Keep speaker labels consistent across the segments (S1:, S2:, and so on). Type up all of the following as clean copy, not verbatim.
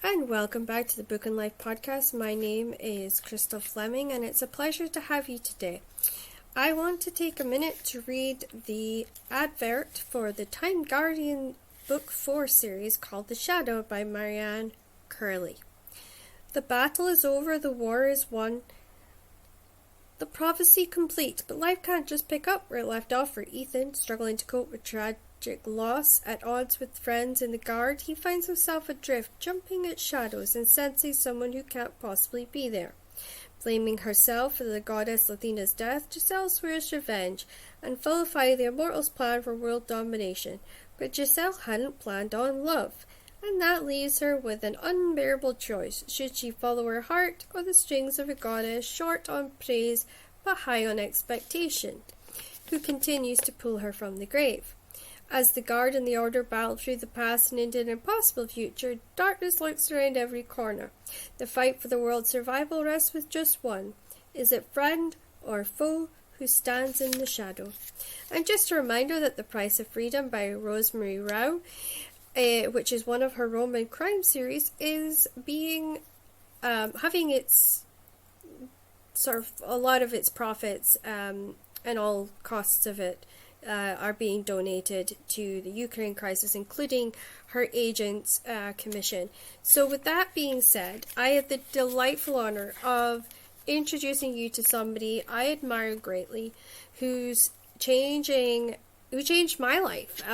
S1: And welcome back to the Book and Life podcast. My name is Crystal Fleming, and it's a pleasure to have you today. I want to take a minute to read the advert for the Time Guardian Book 4 series called The Shadow by Marianne Curley. The battle is over, the war is won, the prophecy complete, but life can't just pick up where it left off for Ethan, struggling to cope with tragic loss. At odds with friends in the guard, he finds himself adrift, jumping at shadows and sensing someone who can't possibly be there. Blaming herself for the goddess Athena's death, Giselle swears revenge and fulfill the immortals' plan for world domination. But Giselle hadn't planned on love, and that leaves her with an unbearable choice. Should she follow her heart or the strings of a goddess short on praise but high on expectation, who continues to pull her from the grave? As the guard and the order battle through the past and into an impossible future, darkness lurks around every corner. The fight for the world's survival rests with just one. Is it friend or foe who stands in the shadow? And just a reminder that The Price of Freedom by Rosemary Rao, which is one of her Roman crime series, is being having its sort of a lot of its profits and all costs of it are being donated to the Ukraine crisis, including her agent's commission. So with that being said, I had the delightful honor of introducing you to somebody I admire greatly, who changed my life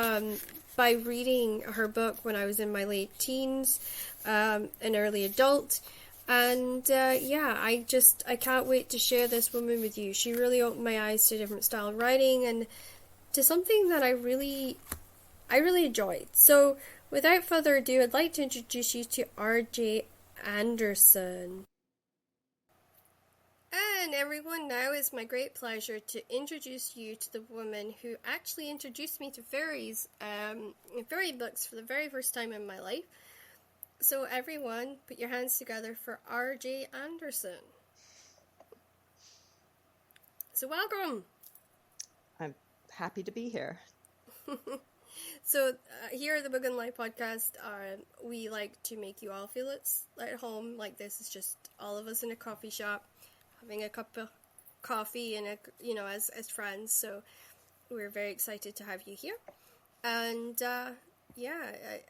S1: by reading her book when I was in my late teens, an early adult. And I can't wait to share this woman with you. She really opened my eyes to a different style of writing and to something that I really enjoyed. So without further ado, I'd like to introduce you to R.J. Anderson. And everyone, now it's my great pleasure to introduce you to the woman who actually introduced me to fairy books for the very first time in my life. So everyone, put your hands together for R.J. Anderson. So welcome.
S2: I'm happy to be here.
S1: So here at the Book and Life podcast, we like to make you all feel it's at home. Like this is just all of us in a coffee shop, having a cup of coffee and as friends. So we're very excited to have you here. And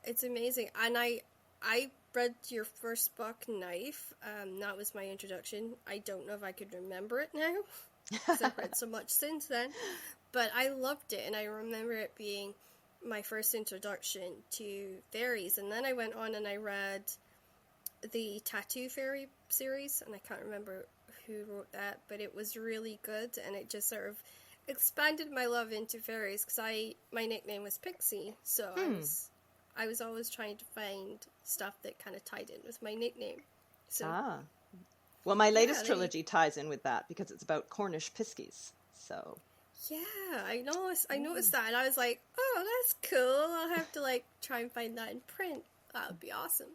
S1: it's amazing. And I read your first book, Knife. That was my introduction. I don't know if I could remember it now, because I've read so much since then. But I loved it, and I remember it being my first introduction to fairies. And then I went on and I read the Tattoo Fairy series, and I can't remember who wrote that, but it was really good, and it just sort of expanded my love into fairies, because my nickname was Pixie, so I was always trying to find stuff that kind of tied in with my nickname. So,
S2: well, my latest trilogy ties in with that because it's about Cornish piskies. So
S1: yeah, I noticed that, and I was like, oh, that's cool. I'll have to try and find that in print. That would be awesome.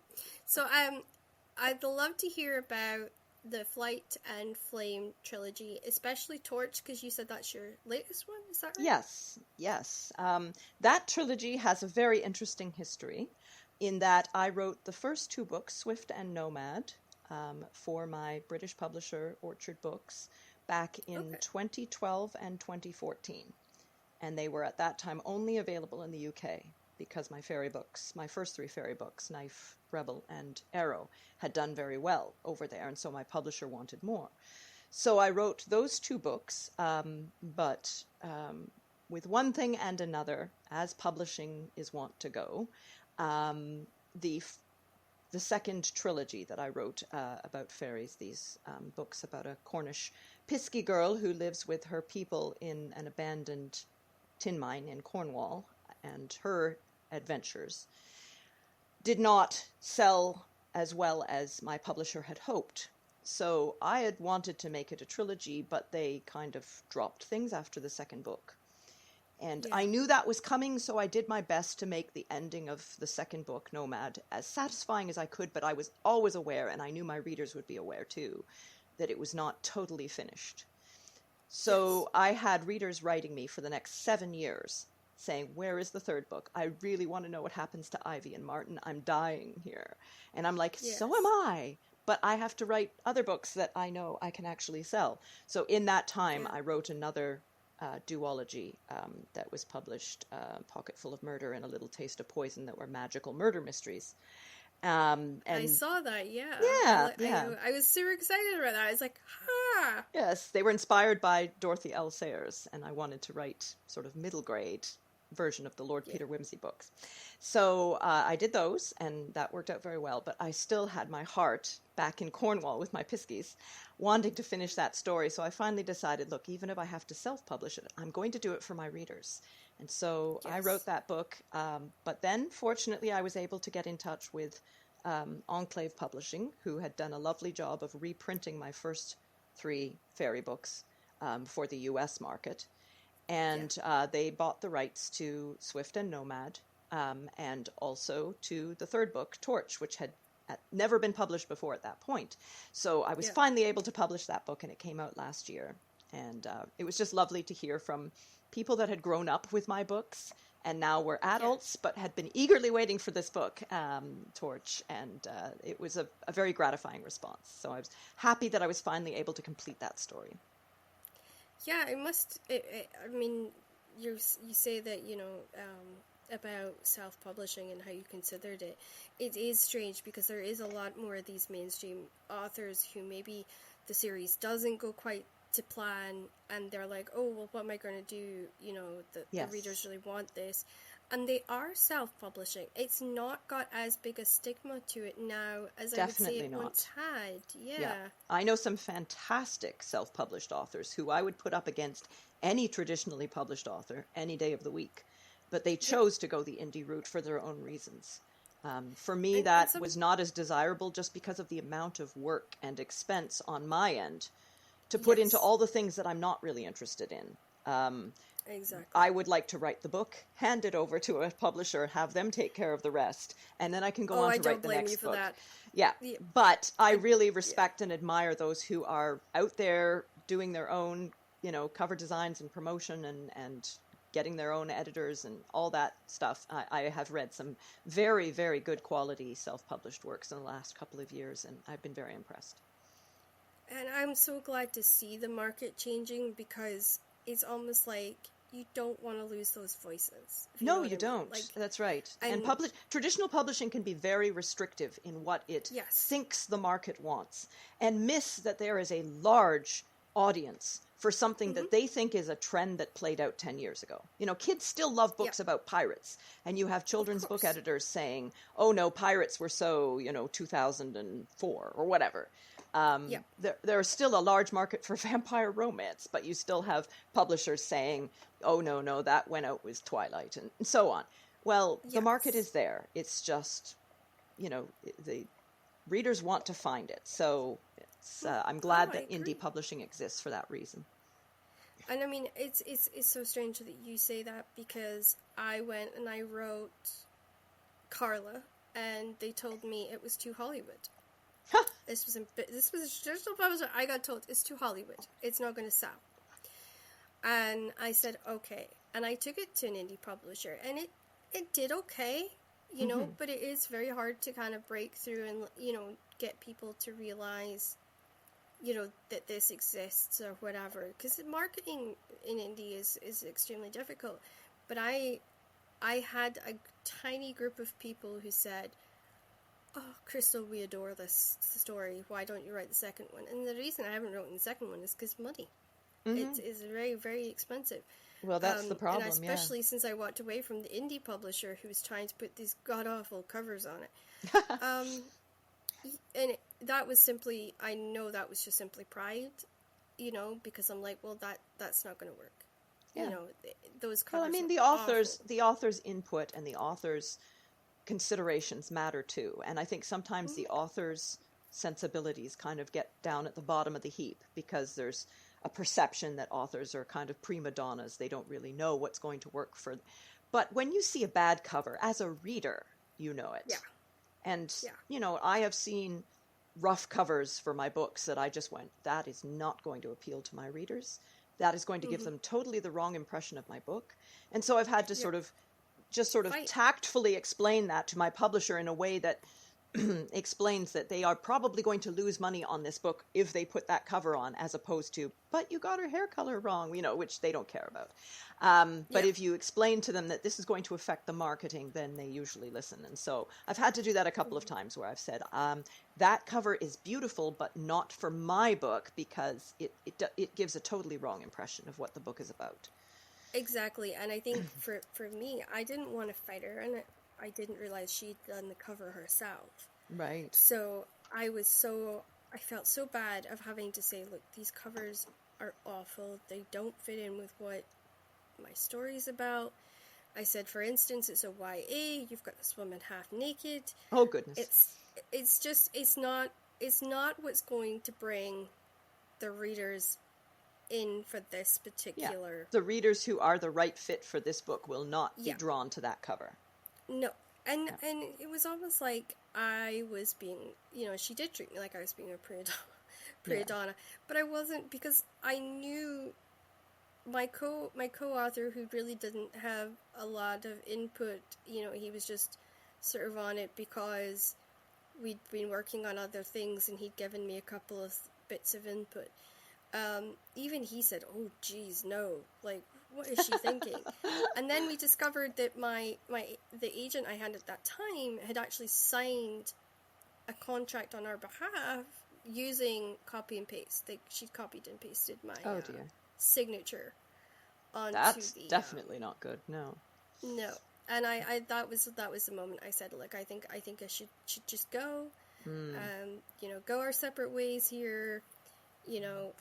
S1: So I'd love to hear about the Flight and Flame trilogy, especially Torch, because you said that's your latest one. Is that right?
S2: Yes. That trilogy has a very interesting history in that I wrote the first two books, Swift and Nomad, for my British publisher, Orchard Books, back in 2012 and 2014. And they were at that time only available in the UK because my first three fairy books, Knife, Rebel, and Arrow, had done very well over there, and so my publisher wanted more. So I wrote those two books, but with one thing and another, as publishing is wont to go, the second trilogy that I wrote about fairies, these books about a Cornish piskie girl who lives with her people in an abandoned tin mine in Cornwall, and her adventures, did not sell as well as my publisher had hoped. So I had wanted to make it a trilogy, but they kind of dropped things after the second book. And I knew that was coming, so I did my best to make the ending of the second book, Nomad, as satisfying as I could, but I was always aware, and I knew my readers would be aware too, that it was not totally finished. So I had readers writing me for the next 7 years saying, where is the third book? I really want to know what happens to Ivy and Martin. I'm dying here. And I'm like,
S1: Yes.
S2: so am I. But I have to write other books that I know I can actually sell. So in that time, I wrote another duology that was published, Pocketful of Murder and A Little Taste of Poison, that were magical murder mysteries. And
S1: I saw that, yeah. I was super excited about that. I was like, ha!
S2: Yes, they were inspired by Dorothy L. Sayers, and I wanted to write sort of middle grade version of the Lord Peter Wimsey books. So I did those, and that worked out very well. But I still had my heart back in Cornwall with my Piskies, wanting to finish that story. So I finally decided, look, even if I have to self-publish it, I'm going to do it for my readers. And so I wrote that book. But then, fortunately, I was able to get in touch with Enclave Publishing, who had done a lovely job of reprinting my first 3 fairy books for the US market. And they bought the rights to Swift and Nomad, and also to the third book, Torch, which had never been published before at that point. So I was finally able to publish that book, and it came out last year. And it was just lovely to hear from people that had grown up with my books and now were adults, but had been eagerly waiting for this book, Torch. And it was a very gratifying response. So I was happy that I was finally able to complete that story.
S1: Yeah, it must. I mean, you say that, you know, about self-publishing and how you considered it. It is strange because there is a lot more of these mainstream authors who maybe the series doesn't go quite to plan, and they're like, oh, well, what am I going to do? You know, the readers really want this. And they are self-publishing. It's not got as big a stigma to it now as
S2: Definitely
S1: I would say it
S2: not.
S1: once had. Yeah.
S2: I know some fantastic self-published authors who I would put up against any traditionally published author any day of the week. But they chose to go the indie route for their own reasons. For me, that was not as desirable just because of the amount of work and expense on my end to put into all the things that I'm not really interested in.
S1: Exactly.
S2: I would like to write the book, hand it over to a publisher, have them take care of the rest, and then I can go on to write the next book.
S1: That.
S2: Yeah, but I really respect and admire those who are out there doing their own, you know, cover designs and promotion and getting their own editors and all that stuff. I have read some very, very good quality self-published works in the last couple of years, and I've been very impressed.
S1: And I'm so glad to see the market changing, because it's almost like you don't want to lose those voices.
S2: No, you don't. Like, that's right. And traditional publishing can be very restrictive in what it thinks the market wants, and miss that there is a large audience for something that they think is a trend that played out 10 years ago. You know, kids still love books about pirates, and you have children's book editors saying, oh no, pirates were so, 2004 or whatever. There is still a large market for vampire romance, but you still have publishers saying, oh no, that went out with Twilight, and so on. Well, the market is there. It's just, the readers want to find it. So I'm glad that indie publishing exists for that reason.
S1: And I mean, it's so strange that you say that, because I went and I wrote Carla, and they told me it was too Hollywood. This was a traditional publisher. I got told it's too Hollywood. It's not going to sell. And I said okay, and I took it to an indie publisher, and it did okay, but it is very hard to kind of break through and get people to realize that this exists or whatever, because marketing in indie is extremely difficult. But I had a tiny group of people who said, oh, Crystal, we adore this story. Why don't you write the second one? And the reason I haven't written the second one is because money. It's very, very expensive.
S2: Well, that's the problem,
S1: and especially since I walked away from the indie publisher who was trying to put these god-awful covers on it. And that was simply, I know that was just simply pride, because I'm like, well, that's not going to work.
S2: Yeah.
S1: Those covers.
S2: Well, I mean, the author's input and the author's considerations matter too, and I think sometimes the author's sensibilities kind of get down at the bottom of the heap, because there's a perception that authors are kind of prima donnas. They don't really know what's going to work for them. But when you see a bad cover, as a reader, you know it.
S1: Yeah.
S2: And, I have seen rough covers for my books that I just went, that is not going to appeal to my readers. that is going to give them totally the wrong impression of my book. And so I've had to sort of
S1: Right.
S2: tactfully explain that to my publisher in a way that explains that they are probably going to lose money on this book if they put that cover on, as opposed to, but you got her hair color wrong, you know, which they don't care about. But if you explain to them that this is going to affect the marketing, then they usually listen. And so I've had to do that a couple of times where I've said, that cover is beautiful, but not for my book, because it gives a totally wrong impression of what the book is about.
S1: Exactly. And I think for me, I didn't want to fight her, and I didn't realize she'd done the cover herself.
S2: Right.
S1: So I felt so bad of having to say, look, these covers are awful. They don't fit in with what my story's about. I said, for instance, it's a YA. You've got this woman half naked.
S2: Oh, goodness.
S1: It's not what's going to bring the readers in for this particular.
S2: Yeah. The readers who are the right fit for this book will not be drawn to that cover.
S1: No. And it was almost like I was being, you know, she did treat me like I was being a prima donna, but I wasn't, because I knew my co-author, who really didn't have a lot of input, you know, he was just sort of on it because we'd been working on other things and he'd given me a couple of bits of input. Even he said, oh geez, no, like, what is she thinking? And then we discovered that the agent I had at that time had actually signed a contract on our behalf using copy and paste. She'd copied and pasted my signature onto
S2: That's definitely not good. No.
S1: And I that was the moment I said, look, I think I should just go. You know, go our separate ways here. You know,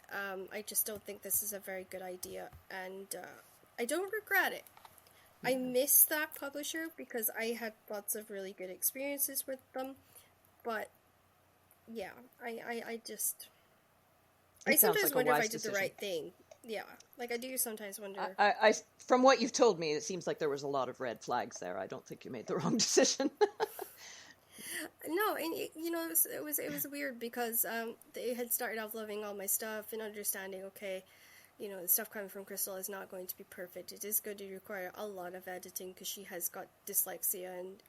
S1: I just don't think this is a very good idea, and I don't regret it. I miss that publisher because I had lots of really good experiences with them, but yeah, I sometimes wonder if I did the right thing. Yeah, like I do sometimes wonder.
S2: I from what you've told me, it seems like there was a lot of red flags there. I don't think you made the wrong decision.
S1: No, and you know, it was weird because they had started off loving all my stuff and understanding, okay, you know, the stuff coming from Crystal is not going to be perfect. It is going to require a lot of editing because she has got dyslexia and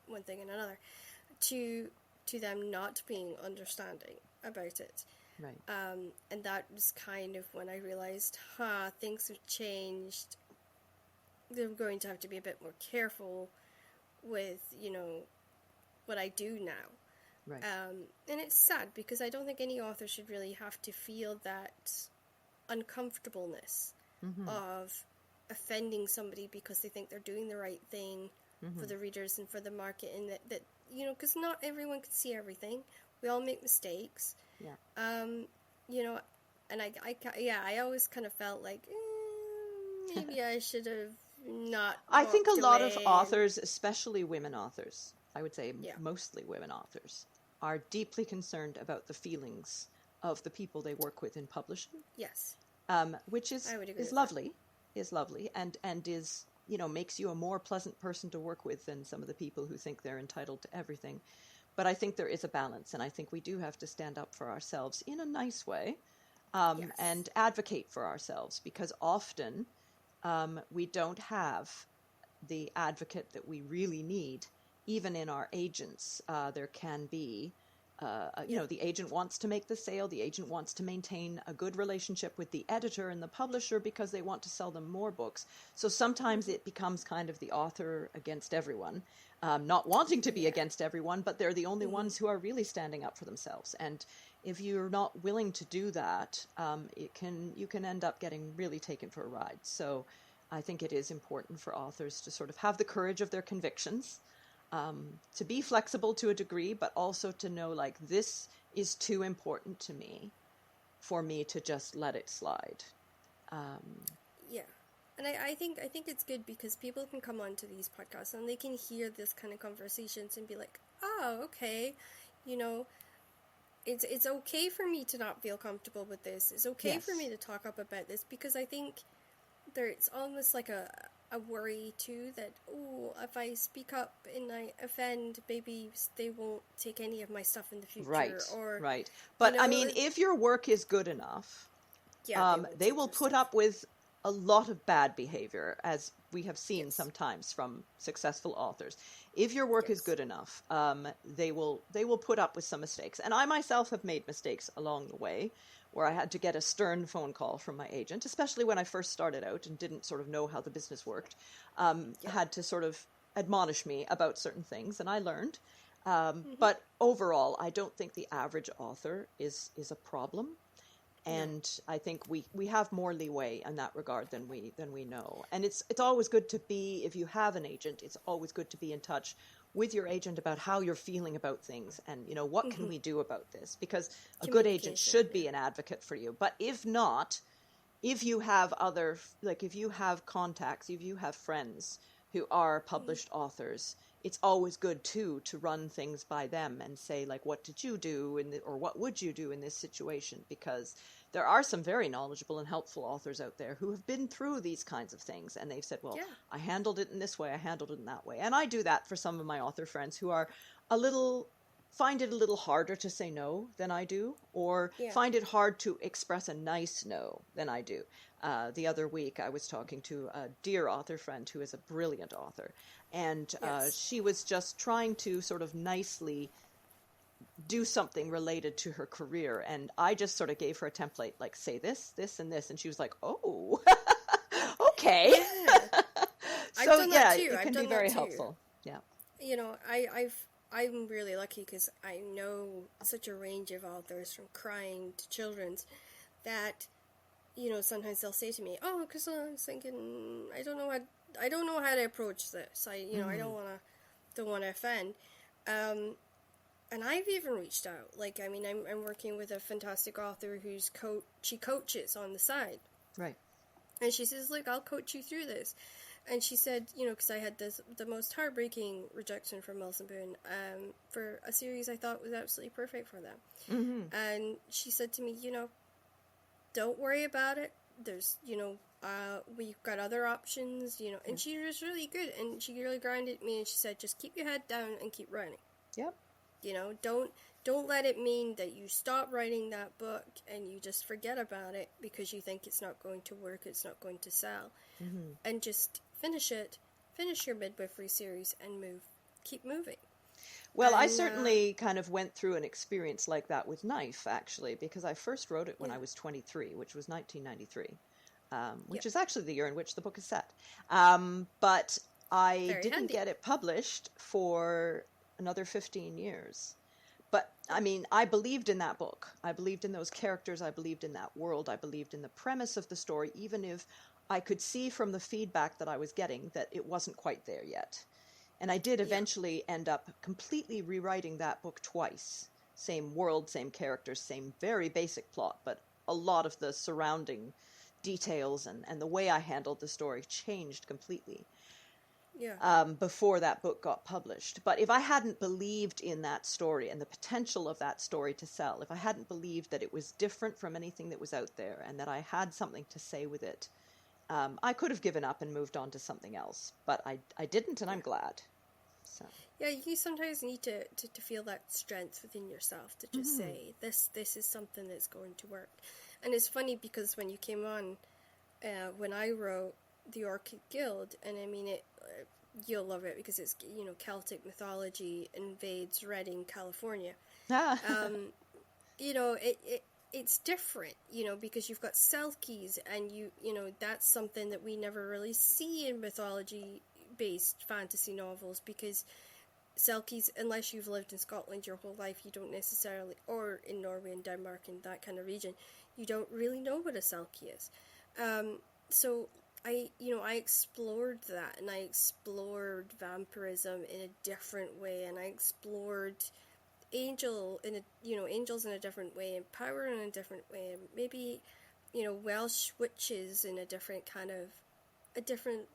S1: one thing and another. To them not being understanding about it.
S2: Right.
S1: And that was kind of when I realized, things have changed. They're going to have to be a bit more careful with, you know, what I do now.
S2: Right.
S1: And it's sad because I don't think any author should really have to feel that uncomfortableness of offending somebody because they think they're doing the right thing for the readers and for the market, and that you know, because not everyone can see everything. We all make mistakes.
S2: Yeah.
S1: You know, and I always kind of felt like maybe I should have not.
S2: I think a lot of authors, especially women authors, I would say mostly women authors, are deeply concerned about the feelings of the people they work with in publishing.
S1: Yes.
S2: Which is lovely, and is, you know, makes you a more pleasant person to work with than some of the people who think they're entitled to everything. But I think there is a balance, and I think we do have to stand up for ourselves in a nice way, and advocate for ourselves, because often we don't have the advocate that we really need. Even in our agents, there can be, you know, the agent wants to make the sale, the agent wants to maintain a good relationship with the editor and the publisher because they want to sell them more books. So sometimes it becomes kind of the author against everyone, not wanting to be against everyone, but they're the only ones who are really standing up for themselves. And if you're not willing to do that, you can end up getting really taken for a ride. So I think it is important for authors to sort of have the courage of their convictions, to be flexible to a degree, but also to know, like, this is too important to me for me to just let it slide.
S1: Yeah. And I think it's good because people can come onto these podcasts and they can hear this kind of conversations and be like, oh, okay, you know, it's okay for me to not feel comfortable with this. It's okay for me to talk up about this, because I think it's almost like a worry too that, oh, if I speak up and I offend, maybe they won't take any of my stuff in the future.
S2: Right. But you know, I mean, if your work is good enough,
S1: Yeah,
S2: they will put up with a lot of bad behavior, as we have seen sometimes from successful authors. If your work is good enough, they will put up with some mistakes. And I myself have made mistakes along the way, where I had to get a stern phone call from my agent, especially when I first started out and didn't sort of know how the business worked. Had to sort of admonish me about certain things, and I learned. But overall, I don't think the average author is a problem. And I think we have more leeway in that regard than we know. And it's always good to be, if you have an agent, it's always good to be in touch with your agent about how you're feeling about things and, what can we do about this? Because a good agent should be an advocate for you. But if not, if you have if you have contacts, if you have friends who are published authors, it's always good too to run things by them and say, like, what did you do or what would you do in this situation? Because there are some very knowledgeable and helpful authors out there who have been through these kinds of things, and they've said, well, I handled it in this way, I handled it in that way. And I do that for some of my author friends who are find it a little harder to say no than I do, or find it hard to express a nice no than I do. The other week I was talking to a dear author friend who is a brilliant author, and she was just trying to sort of nicely do something related to her career, and I just sort of gave her a template, like, say this, this, and this, and she was like, oh, okay.
S1: Yeah.
S2: So yeah, it can be very helpful. Yeah.
S1: I'm really lucky because I know such a range of authors, from crime to children's, that sometimes they'll say to me, "Oh, because I was thinking, I don't know how to approach this. I don't want to offend." And I've even reached out. Like, I'm working with a fantastic author who's she coaches on the side.
S2: Right.
S1: And she says, "Look, I'll coach you through this." And she said, because I had the most heartbreaking rejection from Mills & Boon for a series I thought was absolutely perfect for them. Mm-hmm. And she said to me, don't worry about it. There's, we've got other options, And she was really good, and she really grounded me, and she said, just keep your head down and keep writing.
S2: Yep.
S1: Don't let it mean that you stop writing that book and you just forget about it because you think it's not going to work, it's not going to sell. Mm-hmm. And just finish your midwifery series and keep moving.
S2: Well, I certainly kind of went through an experience like that with Knife, actually, because I first wrote it when I was 23, which was 1993, which is actually the year in which the book is set. But I didn't get it published for another 15 years. But, I believed in that book. I believed in those characters. I believed in that world. I believed in the premise of the story, even if I could see from the feedback that I was getting that it wasn't quite there yet. And I did eventually end up completely rewriting that book twice. Same world, same characters, same very basic plot, but a lot of the surrounding details and the way I handled the story changed completely. Before that book got published. But if I hadn't believed in that story and the potential of that story to sell, if I hadn't believed that it was different from anything that was out there and that I had something to say with it, I could have given up and moved on to something else. But I didn't, and I'm glad. So.
S1: Yeah, you sometimes need to feel that strength within yourself to just say, this is something that's going to work. And it's funny because when you came on, when I wrote The Orchid Guild, and you'll love it because it's, Celtic mythology invades Redding, California. It's different, because you've got Selkies, and that's something that we never really see in mythology-based fantasy novels, because Selkies, unless you've lived in Scotland your whole life, you don't necessarily, or in Norway and Denmark and that kind of region, you don't really know what a Selkie is. So I explored that, and I explored vampirism in a different way, and I explored angels in a different way, and power in a different way, and maybe, Welsh witches in a different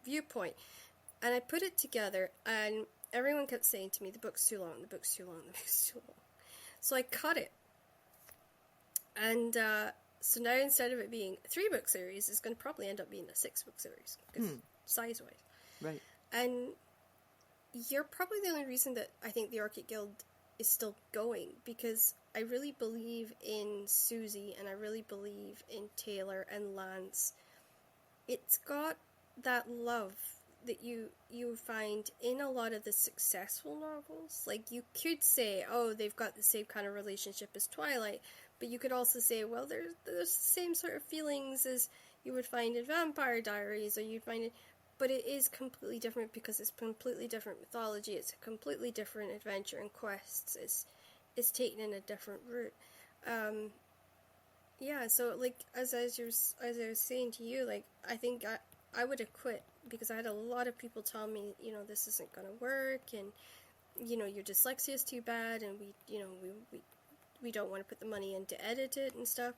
S1: viewpoint. And I put it together, and everyone kept saying to me, the book's too long, the book's too long, the book's too long. So I cut it. And so now, instead of it being a 3-book series, it's going to probably end up being a 6-book series, size-wise.
S2: Right.
S1: And you're probably the only reason that I think the Orchid Guild is still going, because I really believe in Susie and I really believe in Taylor and Lance. It's got that love that you find in a lot of the successful novels. Like, you could say, oh, they've got the same kind of relationship as Twilight, but you could also say, well, there's the same sort of feelings as you would find in Vampire Diaries, or you'd find it, but it is completely different because it's completely different mythology. It's a completely different adventure and quests. It's taken in a different route. Yeah, so like as I was saying to you, like I think I would have quit because I had a lot of people tell me, this isn't going to work, and your dyslexia is too bad, and we don't want to put the money in to edit it and stuff.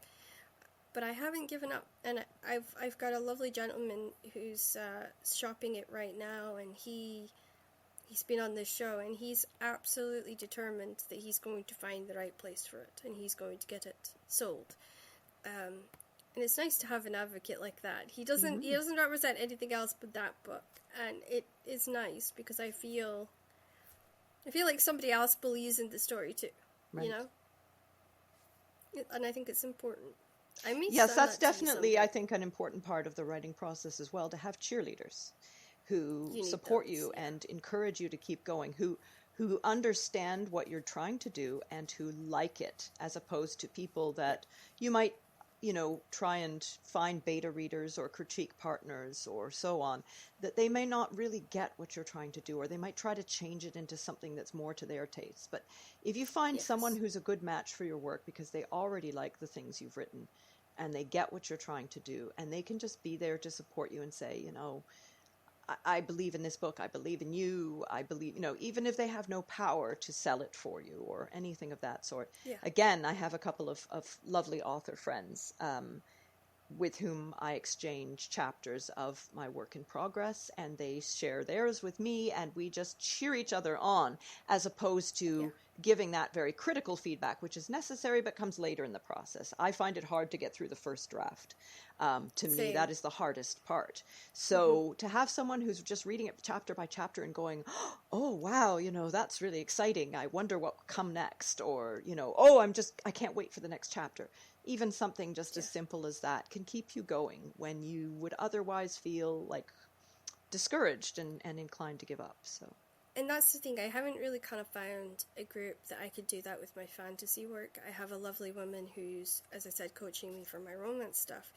S1: But I haven't given up, and I've got a lovely gentleman who's shopping it right now, and he's been on this show, and he's absolutely determined that he's going to find the right place for it, and he's going to get it sold. And it's nice to have an advocate like that. He doesn't represent anything else but that book, and it is nice because I feel like somebody else believes in the story too.
S2: Right.
S1: And I think it's important.
S2: Yes, that's definitely, I think, an important part of the writing process as well, to have cheerleaders who support you and encourage you to keep going, who understand what you're trying to do and who like it, as opposed to people that you might, try and find beta readers or critique partners or so on, that they may not really get what you're trying to do, or they might try to change it into something that's more to their taste. But if you find someone who's a good match for your work because they already like the things you've written and they get what you're trying to do, and they can just be there to support you and say, I believe in this book, I believe in you, I believe, even if they have no power to sell it for you or anything of that sort. Yeah. Again, I have a couple of lovely author friends with whom I exchange chapters of my work in progress, and they share theirs with me, and we just cheer each other on, as opposed to giving that very critical feedback, which is necessary but comes later in the process. I find it hard to get through the first draft. To me, that is the hardest part. So to have someone who's just reading it chapter by chapter and going, oh, wow, that's really exciting. I wonder what will come next. Or, oh, I can't wait for the next chapter. Even something just as simple as that can keep you going when you would otherwise feel like discouraged and inclined to give up. So.
S1: And that's the thing, I haven't really kind of found a group that I could do that with my fantasy work. I have a lovely woman who's, as I said, coaching me for my romance stuff.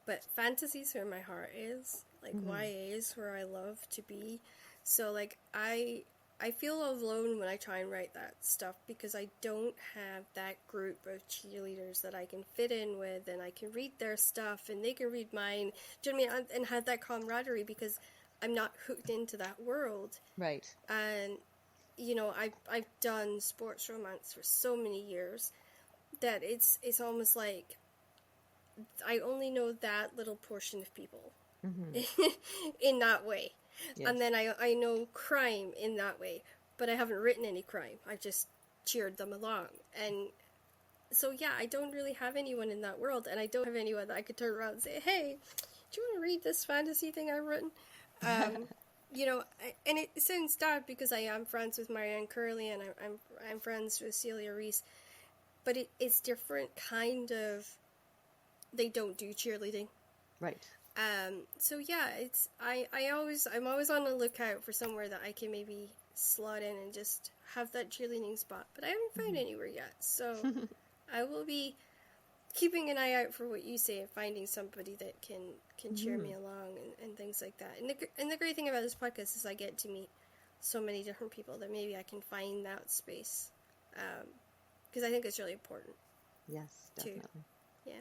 S1: But fantasy's where my heart is. Like, YA is where I love to be. So, like, I feel alone when I try and write that stuff because I don't have that group of cheerleaders that I can fit in with, and I can read their stuff and they can read mine. Do you know what I mean? And have that camaraderie because I'm not hooked into that world.
S2: Right.
S1: And, I've done sports romance for so many years that it's almost like I only know that little portion of people in that way. Yes. And then I know crime in that way, but I haven't written any crime. I just cheered them along. And so, I don't really have anyone in that world, and I don't have anyone that I could turn around and say, hey, do you want to read this fantasy thing I've written? And it sounds daft because I am friends with Marianne Curley and I'm friends with Celia Reese, but it's different kind of. They don't do cheerleading,
S2: right?
S1: So I'm always on the lookout for somewhere that I can maybe slot in and just have that cheerleading spot, but I haven't found anywhere yet. So I will be keeping an eye out for what you say and finding somebody that can cheer me along and things like that. And the great thing about this podcast is I get to meet so many different people that maybe I can find that space, because I think it's really important.
S2: Yes, definitely.
S1: Yeah.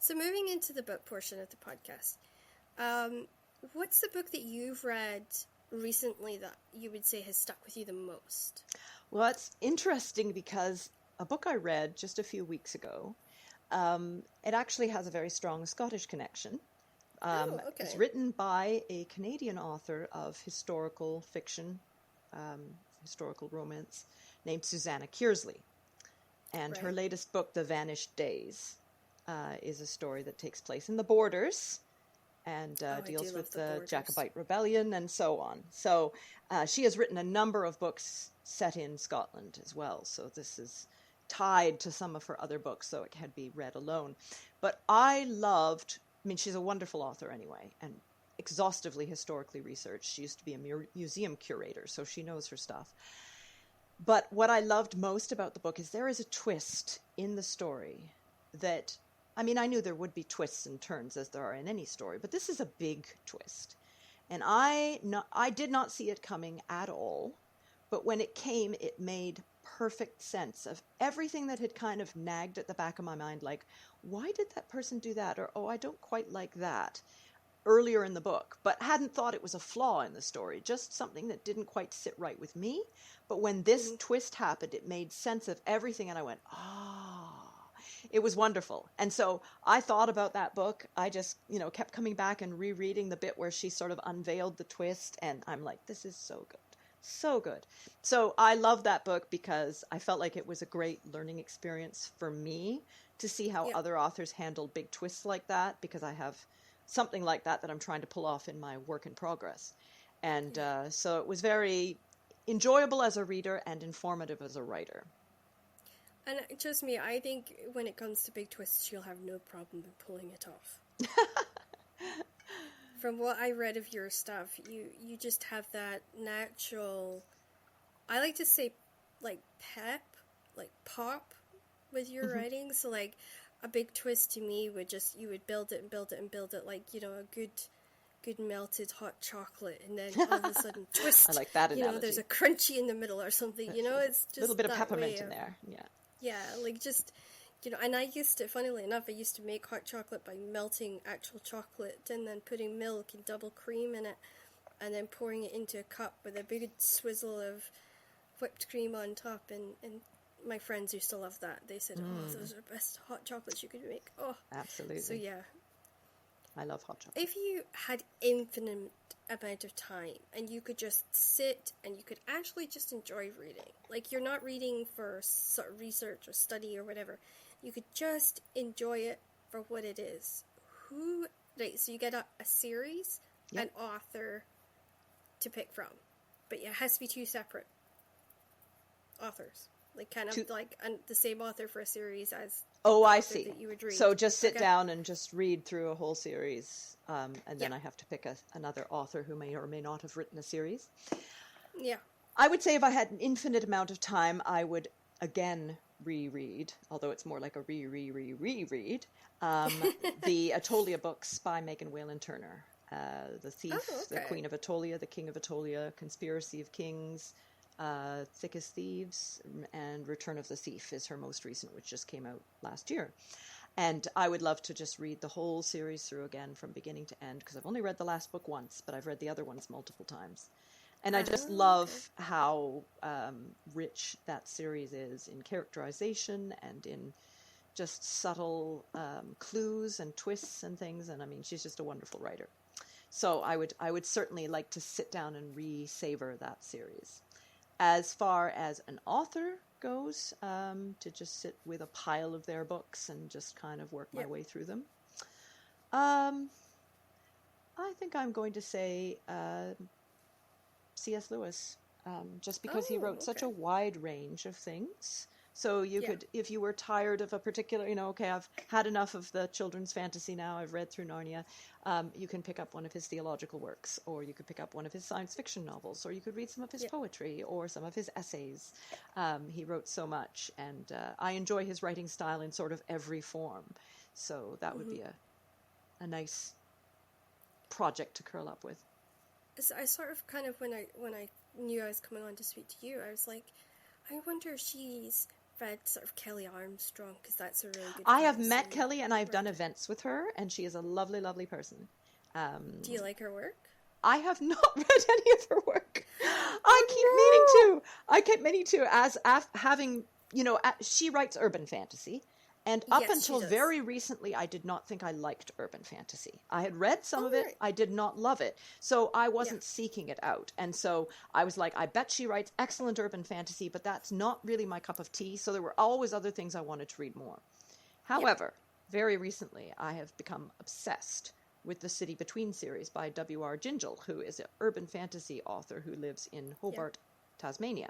S1: So moving into the book portion of the podcast, what's the book that you've read recently that you would say has stuck with you the most?
S2: Well, it's interesting because a book I read just a few weeks ago, it actually has a very strong Scottish connection.
S1: Okay.
S2: It's written by a Canadian author of historical fiction, historical romance, named Susanna Kearsley. And her latest book, The Vanished Days, is a story that takes place in the Borders and deals with the Jacobite Rebellion and so on. So she has written a number of books set in Scotland as well. So this is tied to some of her other books, so it can be read alone. But I mean, she's a wonderful author anyway, and exhaustively historically researched. She used to be a museum curator, so she knows her stuff. But what I loved most about the book is there is a twist in the story that, I mean, I knew there would be twists and turns as there are in any story, but this is a big twist. And I did not see it coming at all, but when it came, it made perfect sense of everything that had kind of nagged at the back of my mind, like, why did that person do that? Or, oh, I don't quite like that, earlier in the book, but hadn't thought it was a flaw in the story, just something that didn't quite sit right with me. But when this twist happened, it made sense of everything, and I went, it was wonderful. And so I thought about that book. I just, kept coming back and rereading the bit where she sort of unveiled the twist, and I'm like, this is so good. So good. So I love that book because I felt like it was a great learning experience for me to see how other authors handle big twists like that, because I have something like that I'm trying to pull off in my work in progress. And so it was very enjoyable as a reader and informative as a writer.
S1: And just me, I think when it comes to big twists, you'll have no problem in pulling it off. From what I read of your stuff, you just have that natural, I like to say, like, pep, like pop with your writing. So, like, a big twist to me would just, you would build it and build it and build it, like, a good melted hot chocolate, and then all of a sudden twist.
S2: I like that analogy.
S1: There's a crunchy in the middle or something, it's just a
S2: little bit of peppermint in there.
S1: Yeah, like just, and I used to, funnily enough, I used to make hot chocolate by melting actual chocolate and then putting milk and double cream in it and then pouring it into a cup with a big swizzle of whipped cream on top, and my friends used to love that. They said, oh, those are the best hot chocolates you could make. Oh,
S2: absolutely.
S1: So yeah.
S2: I love hot chocolate.
S1: If you had infinite amount of time and you could just sit and you could actually just enjoy reading, like you're not reading for sort of research or study or whatever, you could just enjoy it for what it is. So you get a series, an author to pick from, but it has to be two separate authors, like kind of like the same author for a series as
S2: I see.
S1: That you would read.
S2: So just sit down and just read through a whole series, and then I have to pick another author who may or may not have written a series. Yeah. I would say if I had an infinite amount of time, I would again reread, although it's more like a reread, the Attolia books by Megan Whalen Turner. The Thief, The Queen of Attolia, The King of Attolia, Conspiracy of Kings, Thick as Thieves, and Return of the Thief is her most recent, which just came out last year. And I would love to just read the whole series through again from beginning to end, because I've only read the last book once, but I've read the other ones multiple times. And I just love how rich that series is in characterization and in just subtle clues and twists and things. And I mean, she's just a wonderful writer. So I would certainly like to sit down and re-savor that series. As far as an author goes, to just sit with a pile of their books and just kind of work my way through them. I think I'm going to say C.S. Lewis, just because he wrote such a wide range of things. So you could, if you were tired of a particular, I've had enough of the children's fantasy now, I've read through Narnia, you can pick up one of his theological works, or you could pick up one of his science fiction novels, or you could read some of his poetry, or some of his essays. He wrote so much, and I enjoy his writing style in sort of every form. So that would be a nice project to curl up with.
S1: So I sort of kind of, when I knew I was coming on to speak to you, I was like, I wonder if she's read sort of Kelly Armstrong, because that's a really good
S2: I have met Kelly and I've done events with her, and she is a lovely, lovely person.
S1: Do you like her work?
S2: I have not read any of her work. I keep meaning to, as having, she writes urban fantasy. And up until very recently, I did not think I liked urban fantasy. I had read some of it. I did not love it. So I wasn't seeking it out. And so I was like, I bet she writes excellent urban fantasy, but that's not really my cup of tea. So there were always other things I wanted to read more. However, very recently, I have become obsessed with the City Between series by W.R. Gingell, who is an urban fantasy author who lives in Hobart, Tasmania.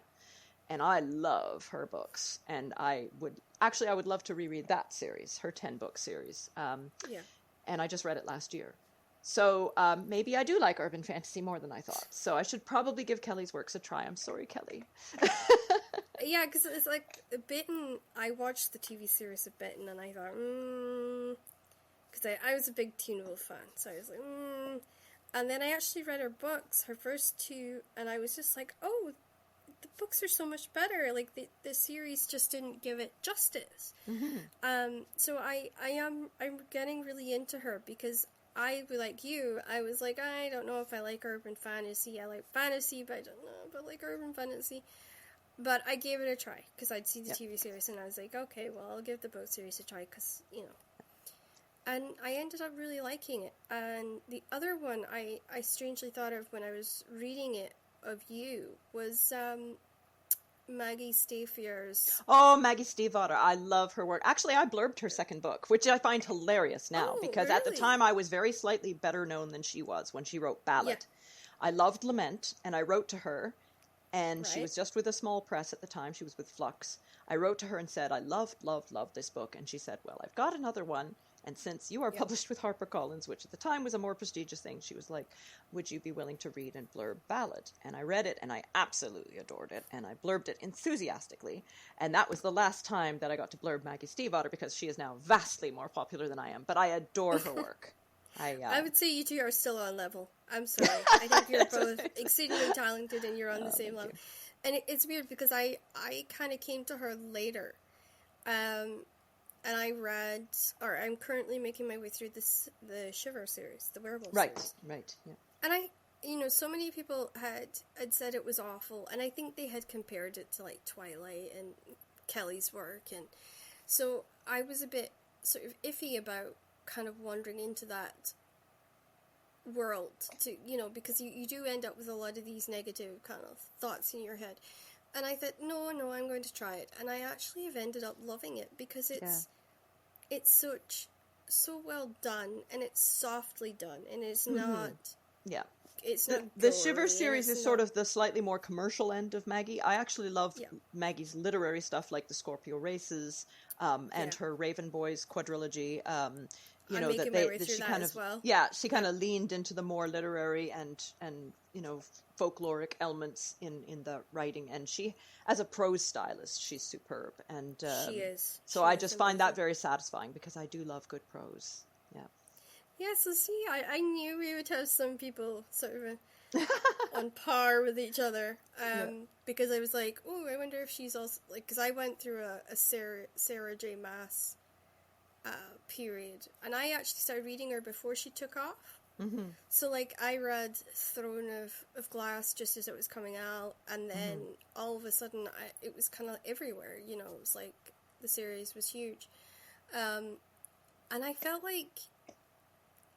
S2: and I love her books. And I would love to reread that series, her 10-book series.
S1: Yeah.
S2: And I just read it last year. So maybe I do like urban fantasy more than I thought. So I should probably give Kelly's works a try. I'm sorry, Kelly.
S1: Yeah, because it's like Bitten. I watched the TV series of Bitten, and I thought, because I was a big Teen Wolf fan, so I was like, And then I actually read her books, her first two, and I was just like, oh, the books are so much better. Like the series just didn't give it justice.
S2: Mm-hmm.
S1: So I'm getting really into her because like you, I was like, I don't know if I like urban fantasy. I like fantasy, but I don't know if I like urban fantasy. But I gave it a try because I'd seen the TV series and I was like, okay, well, I'll give the book series a try because, And I ended up really liking it. And the other one I strangely thought of when I was reading it of you was Maggie Stafier's.
S2: Oh, Maggie Stiefvater. I love her work. Actually, I blurbed her second book, which I find hilarious now because at the time I was very slightly better known than she was when she wrote Ballad. Yeah. I loved Lament, and I wrote to her. And she was just with a small press at the time. She was with Flux. I wrote to her and said, I loved this book. And she said, well, I've got another one. And since you are published with HarperCollins, which at the time was a more prestigious thing, she was like, would you be willing to read and blurb Ballad? And I read it, and I absolutely adored it. And I blurbed it enthusiastically. And that was the last time that I got to blurb Maggie Stiefvater because she is now vastly more popular than I am. But I adore her work.
S1: I would say you two are still on level. I'm sorry. I think you're both exceedingly talented and you're on the same level. And it's weird because I kind of came to her later. And I read, or I'm currently making my way through the Shiver series, the Werewolf series.
S2: Right, yeah.
S1: And so many people had said it was awful, and I think they had compared it to, like, Twilight and Kelly's work, and so I was a bit sort of iffy about kind of wandering into that world to because you do end up with a lot of these negative kind of thoughts in your head, and I thought no I'm going to try it, and I actually have ended up loving it because it's so well done, and it's softly done, and it's not it's not
S2: the Shiver series is sort of the slightly more commercial end of Maggie. I actually love Maggie's literary stuff like the Scorpio Races and her Raven Boys quadrilogy. She kind of leaned into the more literary and folkloric elements in the writing, and she, as a prose stylist, she's superb, and
S1: she is.
S2: So I just find that very satisfying because I do love good prose.
S1: Yeah, so see, I knew we would have some people sort of on par with each other, because I was like, oh, I wonder if she's also, like, because I went through a Sarah J. Maas period, and I actually started reading her before she took off. Mm-hmm. So, like, I read Throne of Glass just as it was coming out, and then all of a sudden, it was kind of everywhere, it was like, the series was huge. And I felt like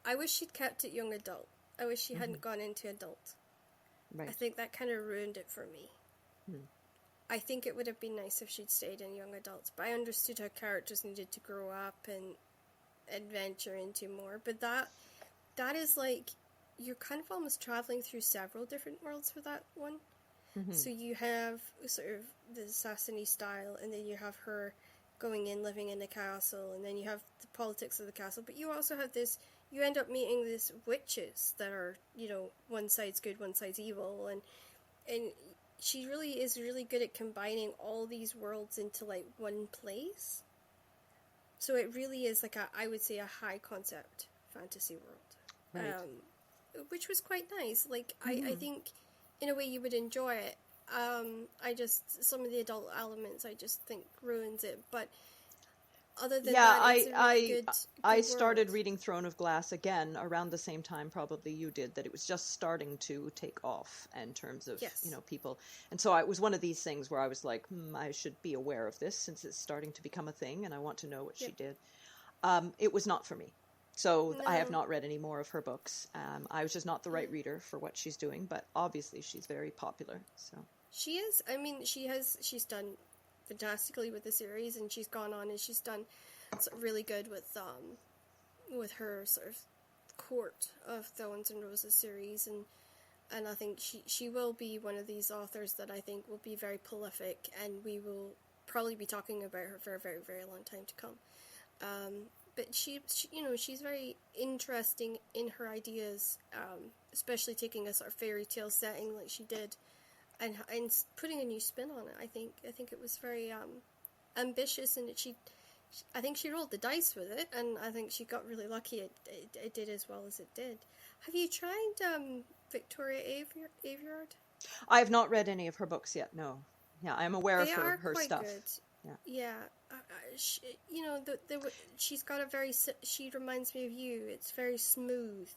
S1: I wish she'd kept it young adult. I wish she hadn't gone into adult. Right. I think that kind of ruined it for me. I think it would have been nice if she'd stayed in young adults, but I understood how characters needed to grow up and adventure into more. But that is like, you're kind of almost traveling through several different worlds for that one. So you have sort of the Assassini style, and then you have her going in, living in the castle, and then you have the politics of the castle, but you also have this, you end up meeting these witches that are, one side's good, one side's evil, and she really is really good at combining all these worlds into, like, one place. So it really is, like, I would say a high concept fantasy world. Right. Which was quite nice. Like, I think, in a way, you would enjoy it. Some of the adult elements, I just think ruins it, but other than that, it's a really good
S2: I started reading Throne of Glass again around the same time probably you did, that it was just starting to take off in terms of, people. And so it was one of these things where I was like, I should be aware of this since it's starting to become a thing and I want to know what she did. It was not for me. So I have not read any more of her books. I was just not the right reader for what she's doing, but obviously she's very popular. So
S1: she is. I mean, she's done fantastically with the series, and she's gone on and she's done really good with her sort of Court of Thorns and Roses series, and and I think she will be one of these authors that I think will be very prolific, and we will probably be talking about her for a very, very long time to come. But she she's very interesting in her ideas, especially taking a sort of fairy tale setting like she did, and putting a new spin on it. I think it was very ambitious, and I think she rolled the dice with it, and I think she got really lucky. It did as well as it did. Have you tried Victoria Aveyard?
S2: I have not read any of her books yet. No. Yeah, I'm aware
S1: They
S2: of
S1: are
S2: her
S1: quite
S2: stuff.
S1: good. Yeah. She's got a very. She reminds me of you. It's very smooth.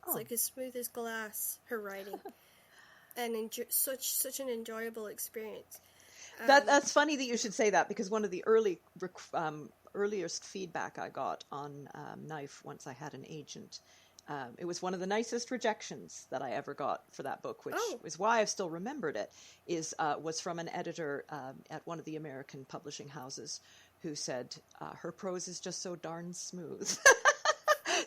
S1: It's like as smooth as glass. Her writing, and such an enjoyable experience.
S2: That's funny that you should say that, because one of the earliest feedback I got on Knife, once I had an agent, it was one of the nicest rejections that I ever got for that book, which is why I've still remembered it, was from an editor at one of the American publishing houses who said, her prose is just so darn smooth.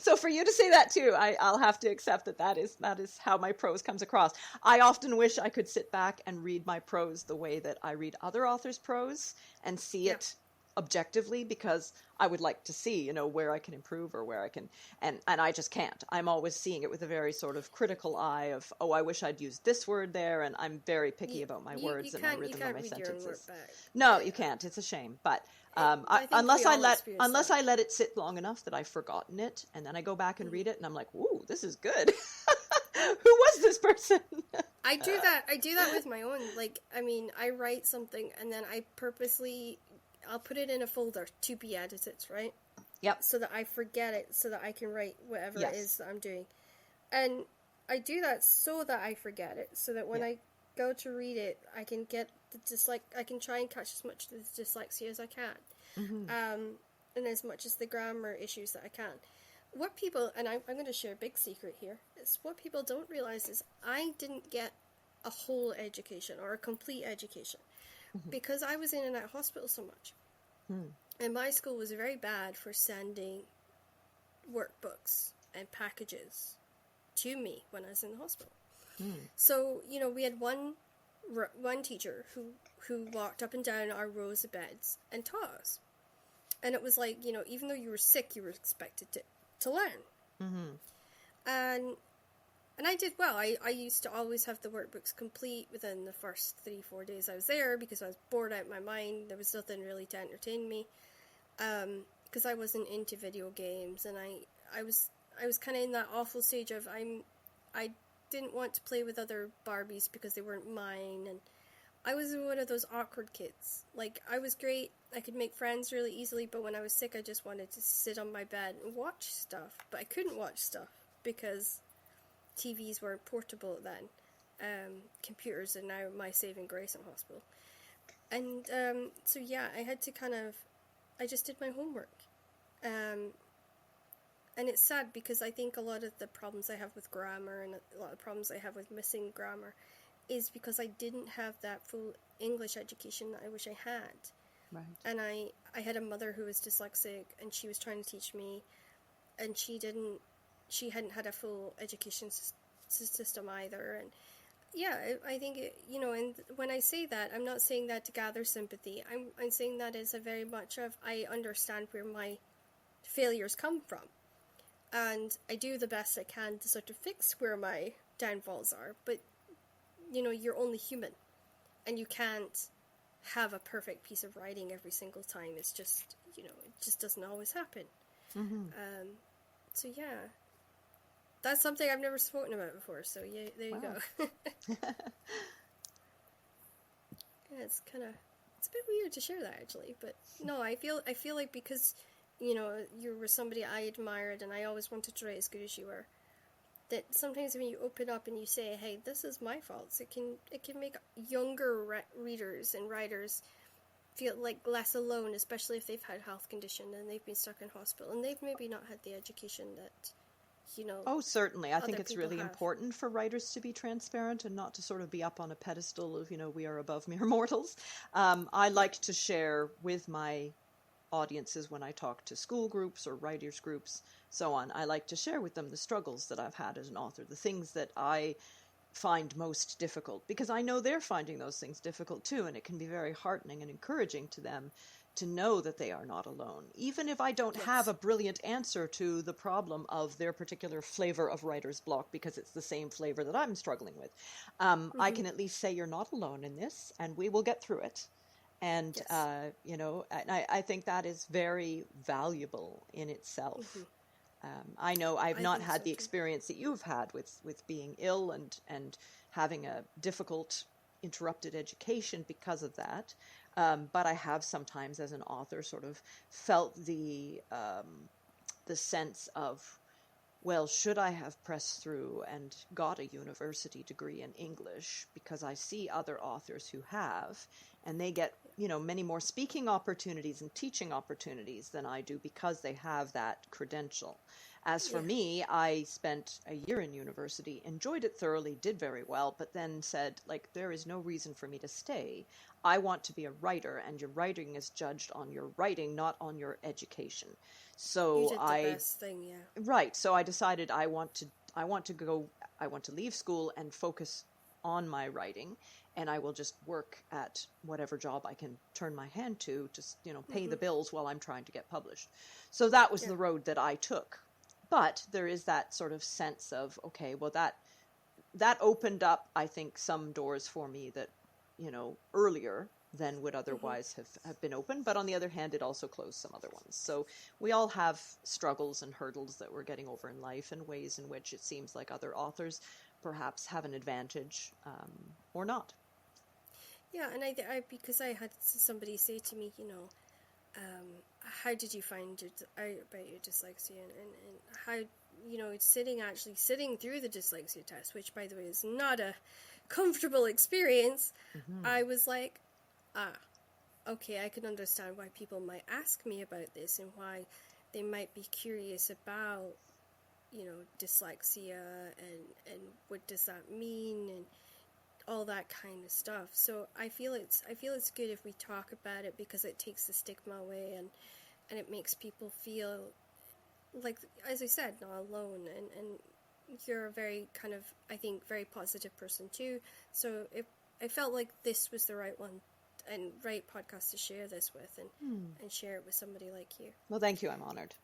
S2: So for you to say that too, I'll have to accept that is how my prose comes across. I often wish I could sit back and read my prose the way that I read other authors' prose and see it objectively, because I would like to see, where I can improve or where I can, and I just can't. I'm always seeing it with a very sort of critical eye of, I wish I'd used this word there, and I'm very picky about my words and my rhythm of my sentences. No, you can't. It's a shame, but unless I let it sit long enough that I've forgotten it, and then I go back and read it, and I'm like, ooh, this is good. Who was this person?
S1: I do that with my own. Like, I mean, I write something, and then I'll put it in a folder to be edited, right?
S2: Yep.
S1: So that I forget it, so that I can write whatever it is that I'm doing. And I do that so that I forget it, so that when I go to read it, I can get I can try and catch as much of the dyslexia as I can. Mm-hmm. And as much as the grammar issues that I can. What people, and I'm going to share a big secret here, is what people don't realize is I didn't get a whole education or a complete education. Because I was in and out of hospital so much. And my school was very bad for sending workbooks and packages to me when I was in the hospital. So, we had one teacher who walked up and down our rows of beds and taught us. And it was like, even though you were sick, you were expected to learn. And I did well. I used to always have the workbooks complete within the first 3-4 days I was there, because I was bored out of my mind. There was nothing really to entertain me, because I wasn't into video games, and I was kind of in that awful stage of I didn't want to play with other Barbies because they weren't mine, and I was one of those awkward kids. Like, I was great. I could make friends really easily, but when I was sick, I just wanted to sit on my bed and watch stuff. But I couldn't watch stuff because TVs weren't portable then. Computers are now my saving grace in hospital. And so I had to I just did my homework. And it's sad, because I think a lot of the problems I have with grammar and a lot of problems I have with missing grammar is because I didn't have that full English education that I wish I had.
S2: Right.
S1: And I had a mother who was dyslexic, and she was trying to teach me, and she hadn't had a full education system either. And I think and when I say that, I'm not saying that to gather sympathy. I'm saying that as a very much of, I understand where my failures come from, and I do the best I can to sort of fix where my downfalls are. But you're only human, and you can't have a perfect piece of writing every single time. It's just it just doesn't always happen. So that's something I've never spoken about before, so there you go. It's a bit weird to share that, actually, but no, I feel like, because you were somebody I admired and I always wanted to write as good as you were, that sometimes when you open up and you say, hey, this is my faults, it can make younger readers and writers feel like less alone, especially if they've had health condition and they've been stuck in hospital and they've maybe not had the education that
S2: Oh, certainly. I think it's
S1: people
S2: really
S1: have.
S2: important for writers to be transparent and not to sort of be up on a pedestal of, we are above mere mortals. I like to share with my audiences when I talk to school groups or writers groups, so on. I like to share with them the struggles that I've had as an author, the things that I find most difficult, because I know they're finding those things difficult too, and it can be very heartening and encouraging to them to know that they are not alone. Even if I don't have a brilliant answer to the problem of their particular flavor of writer's block, because it's the same flavor that I'm struggling with, I can at least say you're not alone in this, and we will get through it. And, you know, and I think that is very valuable in itself. I know I've not had the experience that you've had with being ill and having a difficult, interrupted education because of that. But I have sometimes, as an author, sort of felt the sense of, well, should I have pressed through and got a university degree in English? Because I see other authors who have, and they get, you know, many more speaking opportunities and teaching opportunities than I do because they have that credential. As for me, I spent a year in university, enjoyed it thoroughly, did very well, but then said, like, there is no reason for me to stay. I want to be a writer, and your writing is judged on your writing, not on your education. So
S1: you did the best thing,
S2: right. So I decided I want to leave school and focus on my writing, and I will just work at whatever job I can turn my hand to, just, you know, pay the bills while I'm trying to get published. So that was the road that I took. But there is that sort of sense of, okay, well, that opened up, I think, some doors for me that, you know, earlier than would otherwise have been open. But on the other hand, it also closed some other ones. So we all have struggles and hurdles that we're getting over in life, and ways in which it seems like other authors perhaps have an advantage or not.
S1: Yeah, and I because I had somebody say to me, you know, how did you find about your dyslexia, and how, you know, sitting through the dyslexia test, which, by the way, is not a comfortable experience. I was like, okay, I can understand why people might ask me about this, and why they might be curious about, you know, dyslexia, and what does that mean, and all that kind of stuff. So I feel it's good if we talk about it, because it takes the stigma away, and it makes people feel like, as I said, not alone. And you're a very kind of, I think, very positive person too. So I felt like this was the right one and right podcast to share this with, and share it with somebody like you.
S2: Well, thank you. I'm honored.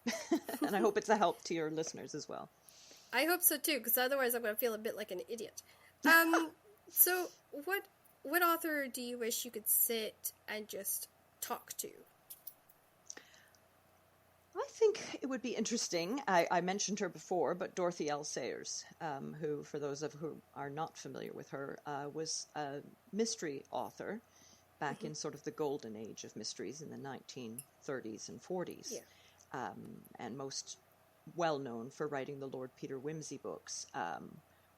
S2: And I hope it's a help to your listeners as well.
S1: I hope so too, because otherwise I'm going to feel a bit like an idiot. So what author do you wish you could sit and just talk to?
S2: I think it would be interesting. I mentioned her before, but Dorothy L. Sayers, who, for those of who are not familiar with her, was a mystery author back in sort of the golden age of mysteries in the 1930s and 40s, and most well known for writing the Lord Peter Wimsey books,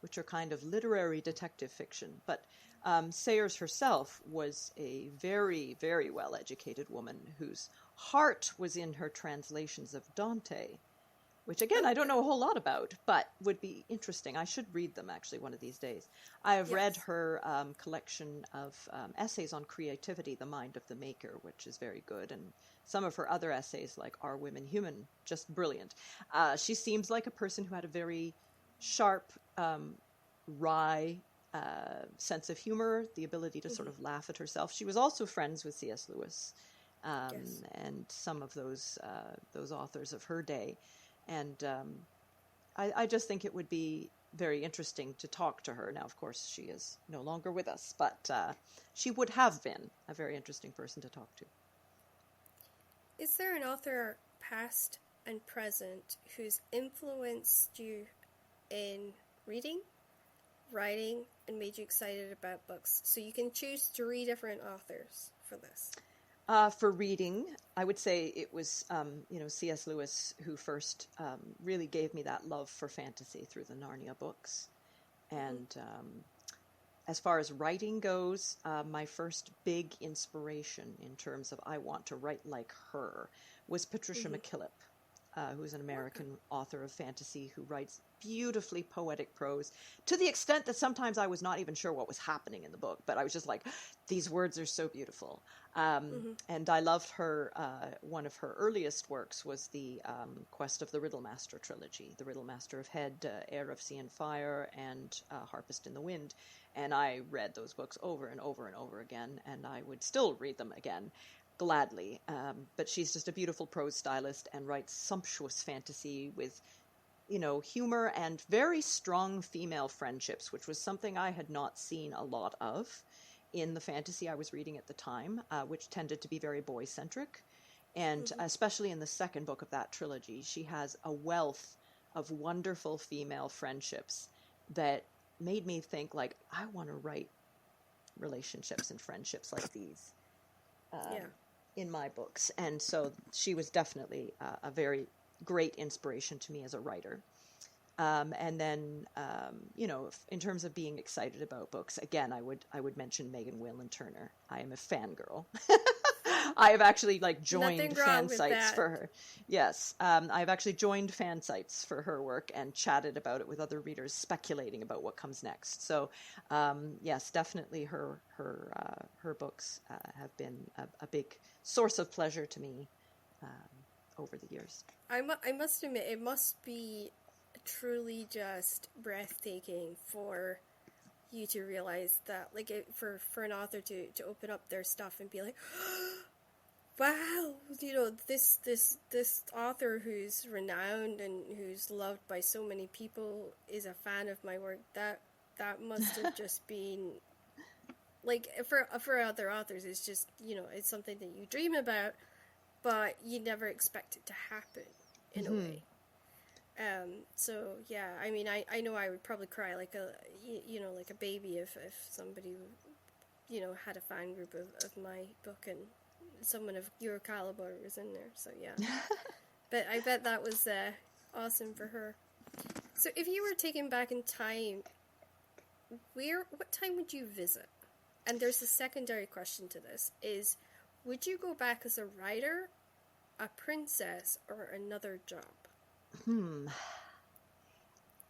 S2: which are kind of literary detective fiction. But Sayers herself was a very, very well-educated woman whose heart was in her translations of Dante, which, again, I don't know a whole lot about, but would be interesting. I should read them, actually, one of these days. I have read her collection of essays on creativity, The Mind of the Maker, which is very good, and some of her other essays, like Are Women Human, just brilliant. She seems like a person who had a very sharp, wry sense of humor, the ability to sort of laugh at herself. She was also friends with C.S. Lewis and some of those authors of her day. And I just think it would be very interesting to talk to her. Now, of course, she is no longer with us, but she would have been a very interesting person to talk to.
S1: Is there an author, past and present, who's influenced you in reading, writing, and made you excited about books? So you can choose 3 different authors for this.
S2: For reading, I would say it was, C.S. Lewis who first really gave me that love for fantasy through the Narnia books. And as far as writing goes, my first big inspiration in terms of I want to write like her was Patricia McKillip. who's an American author of fantasy who writes beautifully poetic prose, to the extent that sometimes I was not even sure what was happening in the book, but I was just like, these words are so beautiful. And I loved her. One of her earliest works was the Quest of the Riddlemaster trilogy, the Riddlemaster of Head, Heir of Sea and Fire, and Harpist in the Wind. And I read those books over and over and over again, and I would still read them again gladly. But she's just a beautiful prose stylist and writes sumptuous fantasy with, humor and very strong female friendships, which was something I had not seen a lot of in the fantasy I was reading at the time, which tended to be very boy-centric. And especially in the second book of that trilogy, she has a wealth of wonderful female friendships that made me think, like, I want to write relationships and friendships like these in my books. And so she was definitely a very great inspiration to me as a writer. And then, in terms of being excited about books, again, I would mention Megan Whalen Turner. I am a fangirl. I have actually joined fan sites for her. Yes, I've actually joined fan sites for her work and chatted about it with other readers, speculating about what comes next. So, yes, definitely her books have been a big source of pleasure to me over the years.
S1: I must admit, it must be truly just breathtaking for you to realize that, for an author to open up their stuff and be like, wow, this author who's renowned and who's loved by so many people is a fan of my work. That must have just been, for other authors, it's just, it's something that you dream about, but you never expect it to happen in a way. So yeah, I mean, I know I would probably cry like a baby if somebody, had a fan group of my book and someone of your caliber was in there. So yeah, but I bet that was awesome for her. So if you were taken back in time, what time would you visit? And there's a secondary question to this is, would you go back as a writer, a princess, or another job?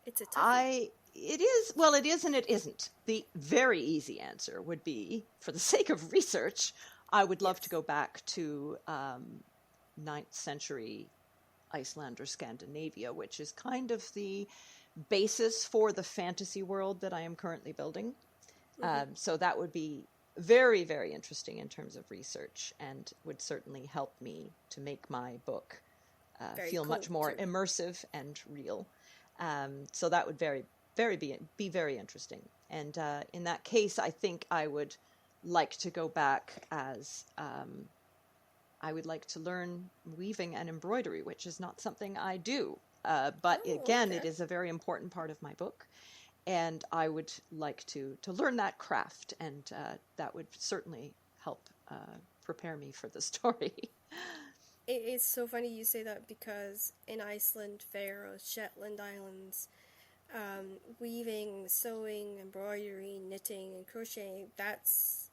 S1: It's a tough one.
S2: It is, well, it is and it isn't. The very easy answer would be, for the sake of research, I would love to go back to 9th century Iceland or Scandinavia, which is kind of the basis for the fantasy world that I am currently building. So that would be very, very interesting in terms of research, and would certainly help me to make my book feel much more immersive and real. So that would be very interesting. And in that case, I think I would like to go back as I would like to learn weaving and embroidery, which is not something I do. But it is a very important part of my book. And I would like to learn that craft, and that would certainly help prepare me for the story.
S1: It's so funny you say that, because in Iceland, Faroe, Shetland Islands, weaving, sewing, embroidery, knitting, and crocheting, that's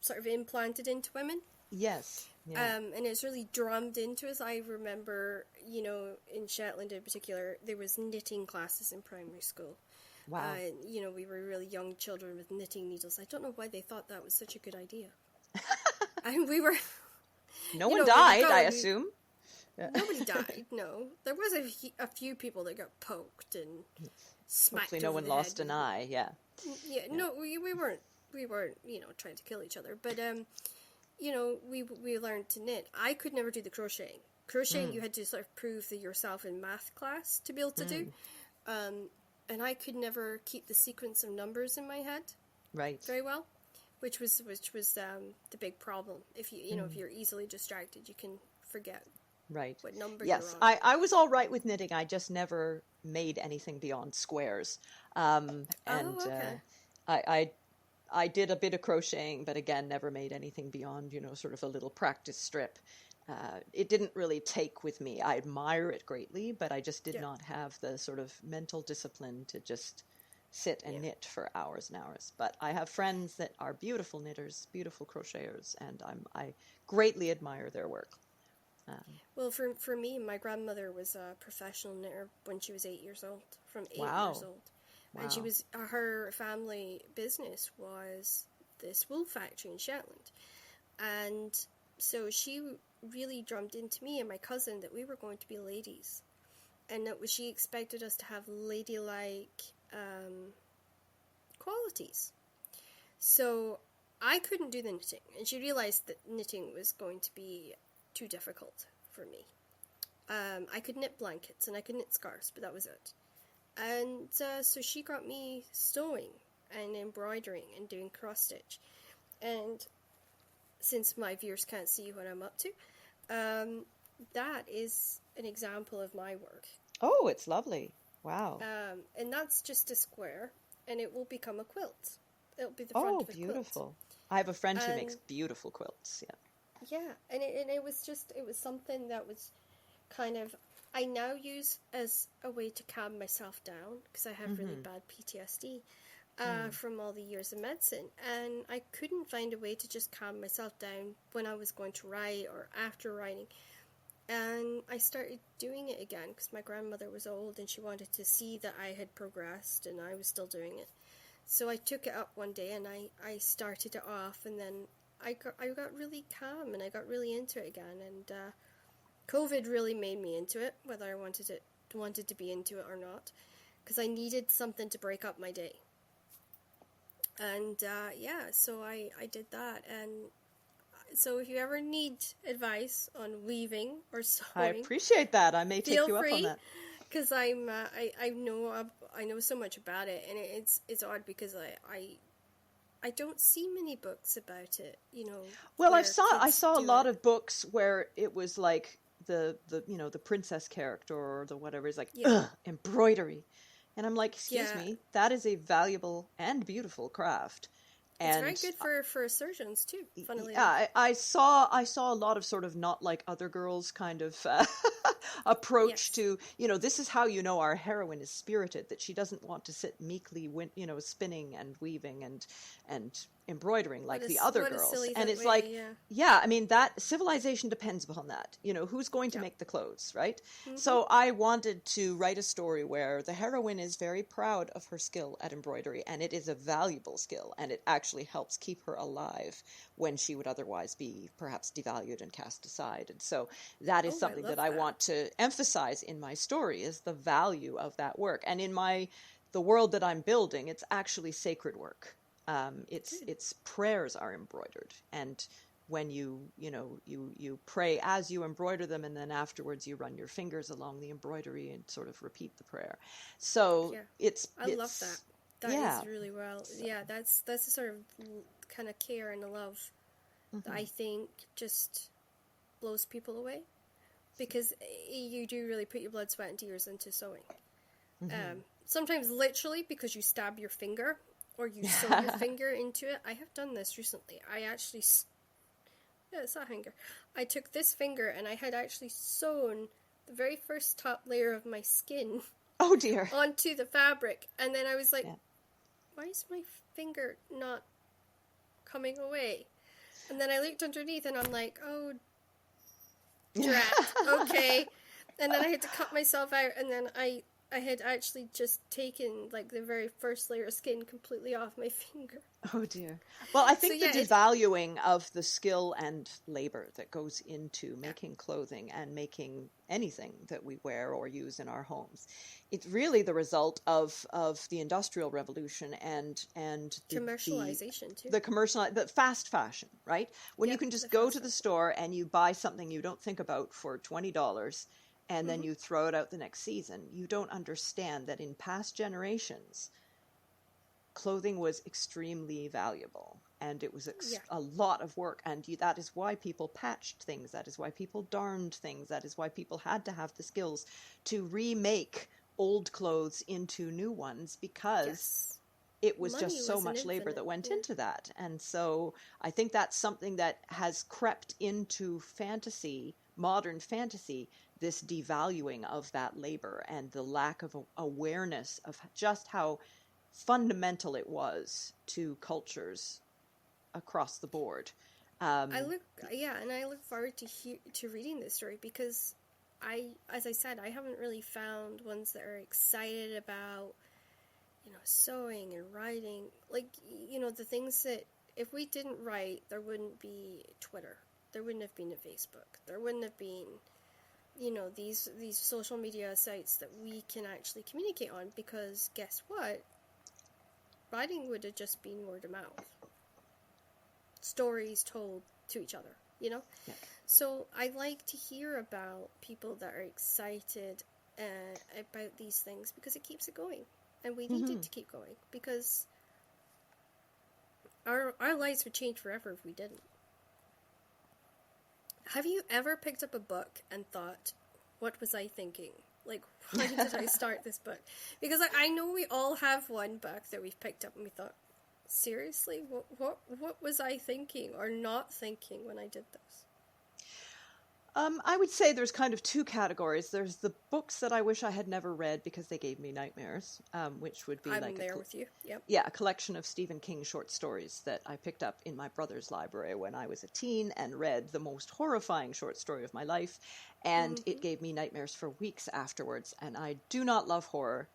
S1: sort of implanted into women.
S2: Yes. Yeah.
S1: And it's really drummed into us. I remember, in Shetland in particular, there was knitting classes in primary school.
S2: Wow.
S1: We were really young children with knitting needles. I don't know why they thought that was such a good idea. And we were...
S2: No one died, I assume.
S1: Nobody died, no. There was a few people that got poked and smacked.
S2: Hopefully no one lost an eye, yeah.
S1: Yeah, no, we weren't, trying to kill each other. But, we learned to knit. I could never do the crocheting. Crocheting, you had to sort of prove to yourself in math class to be able to do. And I could never keep the sequence of numbers in my head very well. Which was the big problem. If if you're easily distracted, you can forget what number you're on.
S2: Yes, I was all right with knitting. I just never made anything beyond squares. I did a bit of crocheting, but again, never made anything beyond sort of a little practice strip. It didn't really take with me. I admire it greatly, but I just did not have the sort of mental discipline to just sit and knit for hours and hours. But I have friends that are beautiful knitters, beautiful crocheters, and I greatly admire their work.
S1: Well, for me, my grandmother was a professional knitter when she was 8 years old, from 8 years
S2: Wow.
S1: old. And
S2: Wow.
S1: her family business was this wool factory in Shetland. And so she really drummed into me and my cousin that we were going to be ladies. And she expected us to have ladylike qualities. So I couldn't do the knitting, and she realized that knitting was going to be too difficult for me. I could knit blankets and I could knit scarves, but that was it. And so she got me sewing and embroidering and doing cross stitch. And since my viewers can't see what I'm up to, that is an example of my work.
S2: Oh, it's lovely. Wow.
S1: And that's just a square, and it will become a quilt. It'll be the front of a
S2: beautiful.
S1: quilt.
S2: I have a friend who makes beautiful quilts. Yeah.
S1: Yeah, and it was something that was kind of, I now use as a way to calm myself down, because I have really bad PTSD from all the years of medicine, and I couldn't find a way to just calm myself down when I was going to write or after writing. And I started doing it again because my grandmother was old and she wanted to see that I had progressed and I was still doing it. So I took it up one day and I started it off, and then I got really calm and I got really into it again. And COVID really made me into it, whether I wanted to be into it or not, because I needed something to break up my day. And so I did that. And so if you ever need advice on weaving or sewing,
S2: I appreciate that. I may take you up on that.
S1: Because I know so much about it, and it's odd because I don't see many books about it, you know.
S2: Well, I saw a lot of books where it was like the princess character or the whatever is like embroidery, and I'm like, excuse me, that is a valuable and beautiful craft.
S1: It's very good for surgeons too. Funnily
S2: enough. I saw a lot of sort of not like other girls kind of approach to, this is how you know our heroine is spirited, that she doesn't want to sit meekly, spinning and weaving and embroidering like the other girls. And it's like, I mean, that civilization depends upon that. Who's going to make the clothes, right? Mm-hmm. So I wanted to write a story where the heroine is very proud of her skill at embroidery, and it is a valuable skill, and it actually helps keep her alive when she would otherwise be perhaps devalued and cast aside. And so that is something that I want to emphasize in my story, is the value of that work. And in the world that I'm building, it's actually sacred work. Its prayers are embroidered, and when you pray as you embroider them, and then afterwards you run your fingers along the embroidery and sort of repeat the prayer. So
S1: I love that. That is really well. So. Yeah, that's the sort of kind of care and the love that I think just blows people away, because you do really put your blood, sweat, and tears into sewing. Sometimes literally because you stab your finger. Or you sew your finger into it. I have done this recently. I actually, it's a hanger. I took this finger and I had actually sewn the very first top layer of my skin.
S2: Oh dear.
S1: Onto the fabric, and then I was like, why is my finger not coming away? And then I looked underneath and I'm like, oh, drat. Okay. And then I had to cut myself out, and then I had actually just taken like the very first layer of skin completely off my finger.
S2: Oh dear. Well, I think the devaluing of the skill and labor that goes into making clothing and making anything that we wear or use in our homes, it's really the result of the Industrial Revolution and the
S1: commercialization too.
S2: The fast fashion, right? When you can just go to the store and you buy something you don't think about for $20, and then you throw it out the next season. You don't understand that in past generations, clothing was extremely valuable, and it was a lot of work. And that is why people patched things. That is why people darned things. That is why people had to have the skills to remake old clothes into new ones, because it was just so much labor that went into that. And so I think that's something that has crept into fantasy, modern fantasy, this devaluing of that labor and the lack of awareness of just how fundamental it was to cultures across the board.
S1: And I look forward to reading this story because as I said, I haven't really found ones that are excited about, sewing and writing. Like, the things that if we didn't write, there wouldn't be Twitter. There wouldn't have been a Facebook. There wouldn't have been, these social media sites that we can actually communicate on, because guess what? Writing would have just been word of mouth. Stories told to each other, Yeah. So I like to hear about people that are excited about these things, because it keeps it going. And we need it to keep going, because our lives would change forever if we didn't. Have you ever picked up a book and thought, what was I thinking? Like, why did I start this book? Because I know we all have one book that we've picked up and we thought, seriously, what was I thinking or not thinking when I did this?
S2: I would say there's kind of two categories. There's the books that I wish I had never read because they gave me nightmares, which would be
S1: I'm there with you. Yep.
S2: Yeah, a collection of Stephen King short stories that I picked up in my brother's library when I was a teen and read the most horrifying short story of my life, and it gave me nightmares for weeks afterwards, and I do not love horror.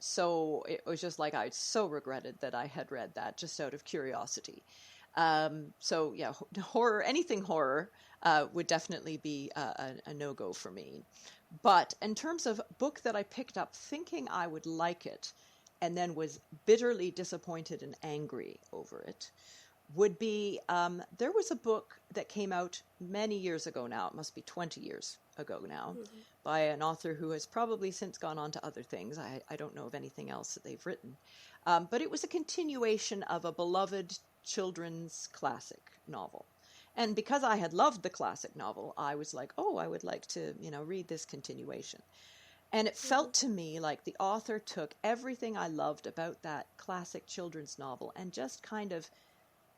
S2: So it was just like I so regretted that I had read that just out of curiosity. So yeah, horror, anything horror, would definitely be a no-go for me. But in terms of book that I picked up thinking I would like it and then was bitterly disappointed and angry over it, would be, there was a book that came out many years ago now, it must be 20 years ago now, by an author who has probably since gone on to other things. I don't know of anything else that they've written. But it was a continuation of a beloved children's classic novel. And because I had loved the classic novel, I was like, oh, I would like to, read this continuation. And it felt to me like the author took everything I loved about that classic children's novel and just kind of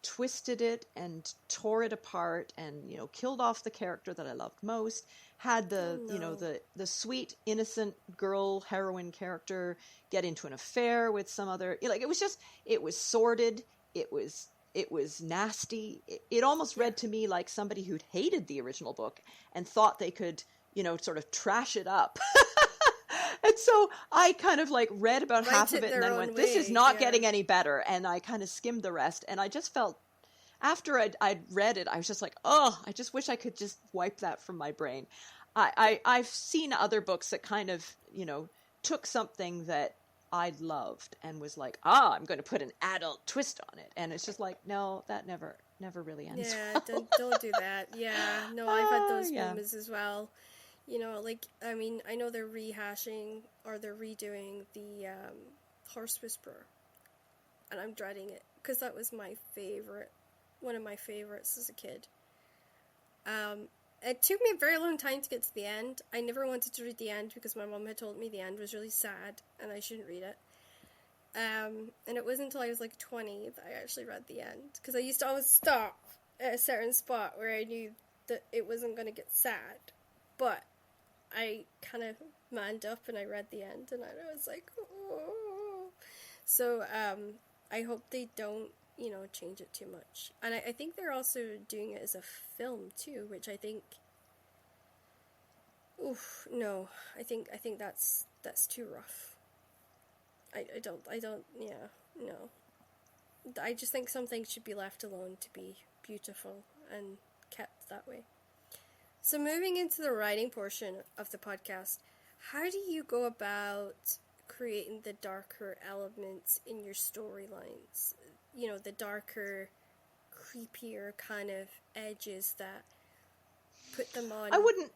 S2: twisted it and tore it apart and, killed off the character that I loved most, had the sweet, innocent girl heroine character get into an affair with some other, it was sordid. It was nasty. It almost read to me like somebody who'd hated the original book and thought they could, sort of trash it up. And so I kind of read about half of it and then went, this is not getting any better. And I kind of skimmed the rest. And I just felt, after I'd read it, I was just like, oh, I just wish I could just wipe that from my brain. I've seen other books that kind of, took something that I loved and was like, I'm going to put an adult twist on it. And it's just like, no, that never really ends well.
S1: don't do that. Yeah, no, I've had those moments as well. I know they're rehashing or they're redoing the Horse Whisperer. And I'm dreading it because that was one of my favorites as a kid. It took me a very long time to get to the end. I never wanted to read the end because my mom had told me the end was really sad and I shouldn't read it. And it wasn't until I was 20 that I actually read the end. Because I used to always stop at a certain spot where I knew that it wasn't going to get sad. But I kind of manned up and I read the end and I was like, oh. So I hope they don't change it too much. And I think they're also doing it as a film too, which I think, no, I think that's too rough. I don't, no. I just think some things should be left alone to be beautiful and kept that way. So moving into the writing portion of the podcast, how do you go about creating the darker elements in your storylines? The darker, creepier kind of edges that put them on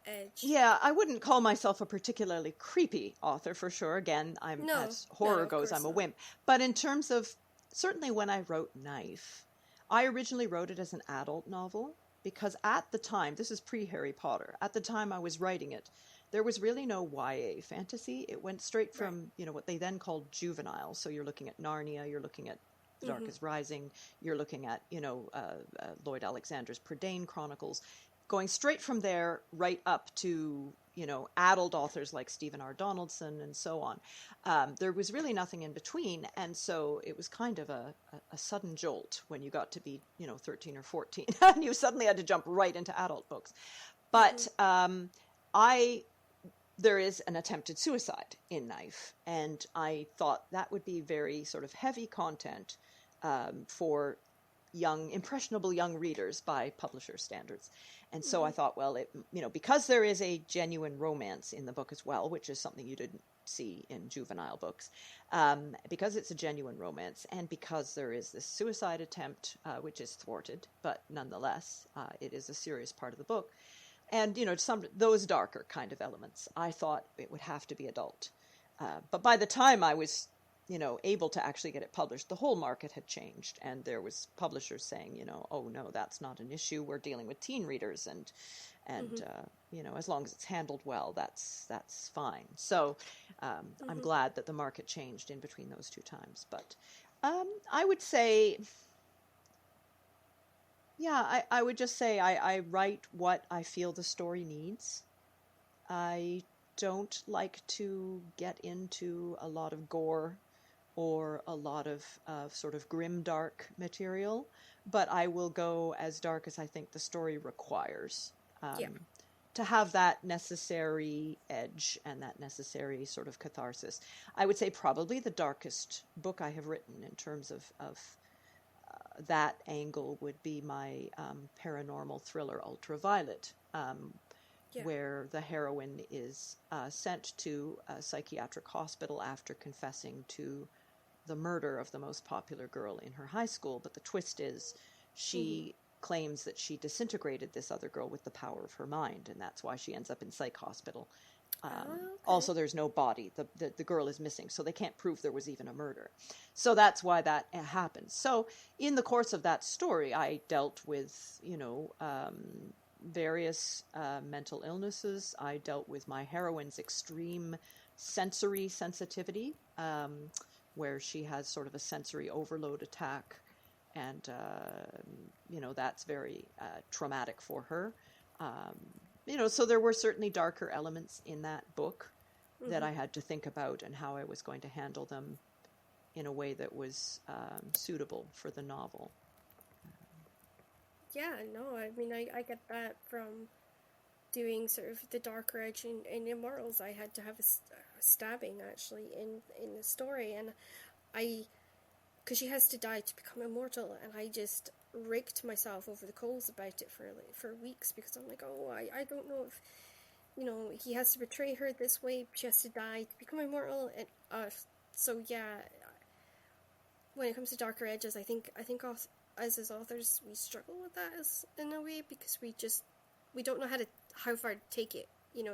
S1: edge.
S2: Yeah, I wouldn't call myself a particularly creepy author for sure. Again, as horror goes, I'm a wimp. But in terms of, certainly when I wrote Knife, I originally wrote it as an adult novel because at the time, this is pre-Harry Potter, at the time I was writing it, there was really no YA fantasy. It went straight from, what they then called juvenile. So you're looking at Narnia, you're looking at The Dark is Rising, you're looking at, Lloyd Alexander's Prydain Chronicles, going straight from there right up to, adult authors like Stephen R. Donaldson and so on. There was really nothing in between. And so it was kind of a sudden jolt when you got to be, 13 or 14 and you suddenly had to jump right into adult books. But there is an attempted suicide in Knife, and I thought that would be very sort of heavy content for impressionable young readers by publisher standards. And so I thought, well, because there is a genuine romance in the book as well, which is something you didn't see in juvenile books, because it's a genuine romance, and because there is this suicide attempt, which is thwarted, but nonetheless, it is a serious part of the book. And, those darker kind of elements, I thought it would have to be adult. But by the time I was, able to actually get it published, the whole market had changed. And there was publishers saying, oh, no, that's not an issue. We're dealing with teen readers. And as long as it's handled well, that's fine. So I'm glad that the market changed in between those two times. But I would say... Yeah, I would just say I write what I feel the story needs. I don't like to get into a lot of gore or a lot of sort of grim, dark material, but I will go as dark as I think the story requires to have that necessary edge and that necessary sort of catharsis. I would say probably the darkest book I have written in terms of that angle would be my paranormal thriller Ultraviolet, where the heroine is sent to a psychiatric hospital after confessing to the murder of the most popular girl in her high school. But the twist is she claims that she disintegrated this other girl with the power of her mind, and that's why she ends up in psych hospital. Also, there's no body. The girl is missing, so they can't prove there was even a murder. So that's why that happens. So in the course of that story, I dealt with, various mental illnesses. I dealt with my heroine's extreme sensory sensitivity, where she has sort of a sensory overload attack. And, that's very traumatic for her. So there were certainly darker elements in that book that I had to think about and how I was going to handle them in a way that was suitable for the novel.
S1: Yeah, no, I mean, I get that from doing sort of the darker edge in Immortals. I had to have a stabbing, actually, in the story, and because she has to die to become immortal, and I just raked myself over the coals about it for weeks, because I'm like, oh, I don't know if, he has to betray her this way, she has to die to become immortal, and so yeah, when it comes to darker edges, I think as authors, we struggle with that in a way, because we don't know how far to take it,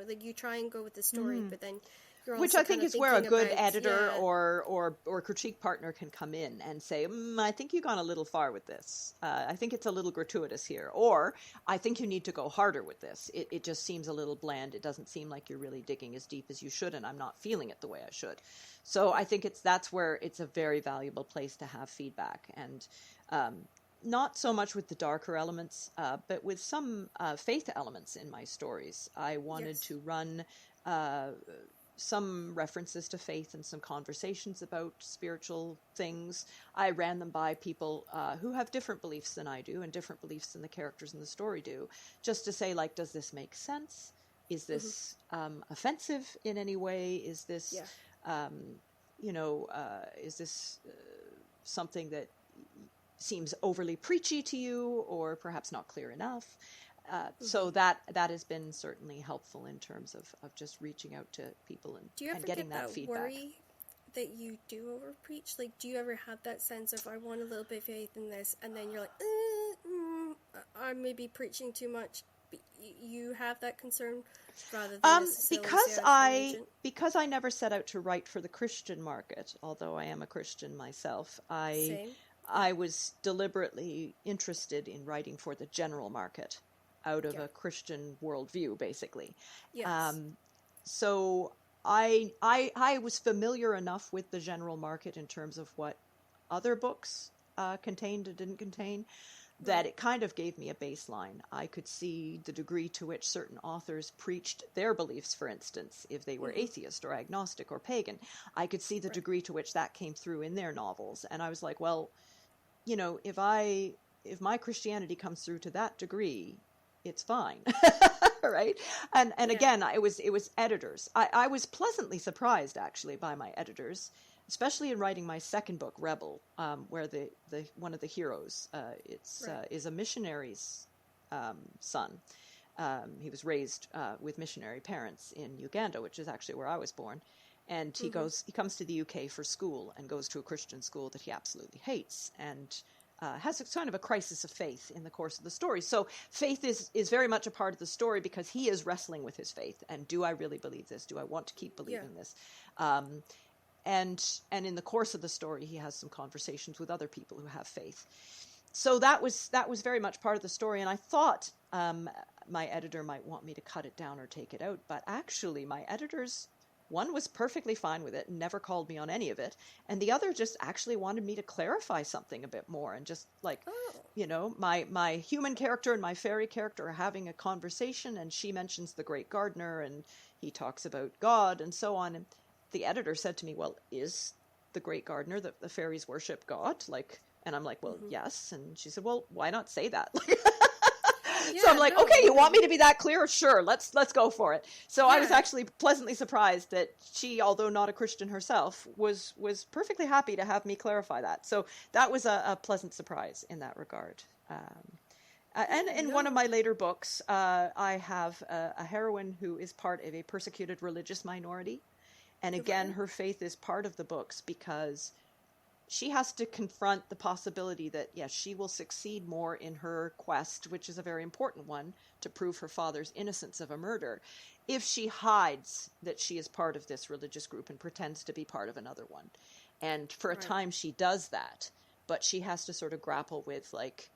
S1: like you try and go with the story, but then you're also
S2: which I think is where a good editor
S1: yeah.
S2: or critique partner can come in and say, I think you've gone a little far with this. I think it's a little gratuitous here. Or I think you need to go harder with this. It just seems a little bland. It doesn't seem like you're really digging as deep as you should, and I'm not feeling it the way I should. So I think that's where it's a very valuable place to have feedback. And not so much with the darker elements, but with some faith elements in my stories. I wanted to run... some references to faith and some conversations about spiritual things. I ran them by people who have different beliefs than I do and different beliefs than the characters in the story do, just to say, like, does this make sense? Is this offensive in any way? Is this, is this something that seems overly preachy to you or perhaps not clear enough? So that has been certainly helpful in terms of just reaching out to people and getting that feedback.
S1: Do you ever get that worry that you do over preach? Like, do you ever have that sense of, I want a little bit of faith in this, and then you're like, I may be preaching too much? You have that concern rather than
S2: because I never set out to write for the Christian market, although I am a Christian myself. I was deliberately interested in writing for the general market, out of a Christian worldview, basically.
S1: Yes.
S2: So I was familiar enough with the general market in terms of what other books contained and didn't contain, that it kind of gave me a baseline. I could see the degree to which certain authors preached their beliefs, for instance, if they were atheist or agnostic or pagan. I could see the degree to which that came through in their novels. And I was like, well, you know, if my Christianity comes through to that degree, it's fine. Right. And again, it was editors. I was pleasantly surprised, actually, by my editors, especially in writing my second book, Rebel, where the one of the heroes is a missionary's son. He was raised with missionary parents in Uganda, which is actually where I was born. And he comes to the UK for school and goes to a Christian school that he absolutely hates, and has a kind of a crisis of faith in the course of the story. So faith is very much a part of the story, because he is wrestling with his faith. And do I really believe this? Do I want to keep believing this? And in the course of the story, he has some conversations with other people who have faith. So that was very much part of the story. And I thought my editor might want me to cut it down or take it out. But actually, my editors, one was perfectly fine with it and never called me on any of it. And the other just actually wanted me to clarify something a bit more, and just like, you know, my human character and my fairy character are having a conversation, and she mentions the great gardener and he talks about God and so on. And the editor said to me, well, is the great gardener that the fairies worship God? Like, and I'm like, well, yes. And she said, well, why not say that? So I'm like, okay, you want me to be that clear? Sure, let's go for it. So I was actually pleasantly surprised that she, although not a Christian herself, was perfectly happy to have me clarify that. So that was a pleasant surprise in that regard. And in one of my later books, I have a heroine who is part of a persecuted religious minority. And again, her faith is part of the books, because she has to confront the possibility that, yes, she will succeed more in her quest, which is a very important one, to prove her father's innocence of a murder, if she hides that she is part of this religious group and pretends to be part of another one. And for a time she does that, but she has to sort of grapple with, like,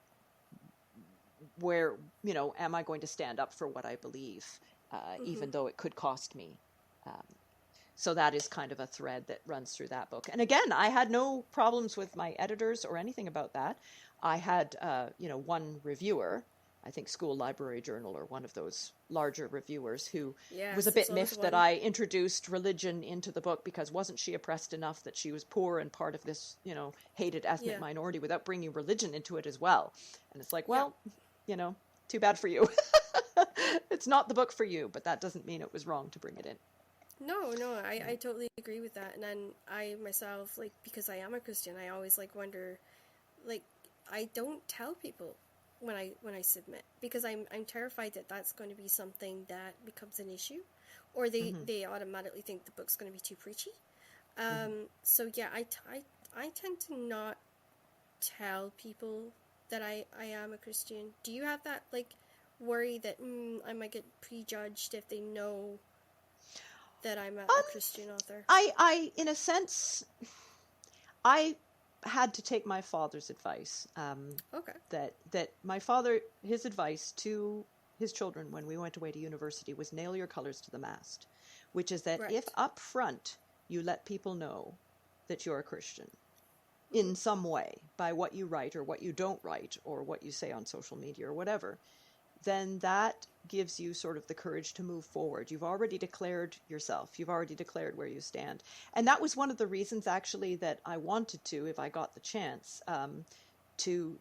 S2: where, you know, am I going to stand up for what I believe, even though it could cost me? So that is kind of a thread that runs through that book. And again, I had no problems with my editors or anything about that. I had, one reviewer, I think School Library Journal, or one of those larger reviewers, who was a bit miffed that I introduced religion into the book, because wasn't she oppressed enough that she was poor and part of this, you know, hated ethnic minority, without bringing religion into it as well? And it's like, well, you know, too bad for you. It's not the book for you, but that doesn't mean it was wrong to bring it in.
S1: No, I totally agree with that. And then I myself, like, because I am a Christian, I always, like, wonder, like, I don't tell people when I submit, because I'm terrified that that's going to be something that becomes an issue, or they automatically think the book's going to be too preachy. So yeah, I tend to not tell people that I am a Christian. Do you have that, like, worry that I might get prejudged if they know that I'm a Christian author?
S2: I in a sense, I had to take my father's advice. That my father, his advice to his children when we went away to university was nail your colors to the mast, which is that if up front you let people know that you're a Christian in some way, by what you write or what you don't write or what you say on social media or whatever, then that gives you sort of the courage to move forward. You've already declared yourself. You've already declared where you stand. And that was one of the reasons, actually, that I wanted to, if I got the chance, to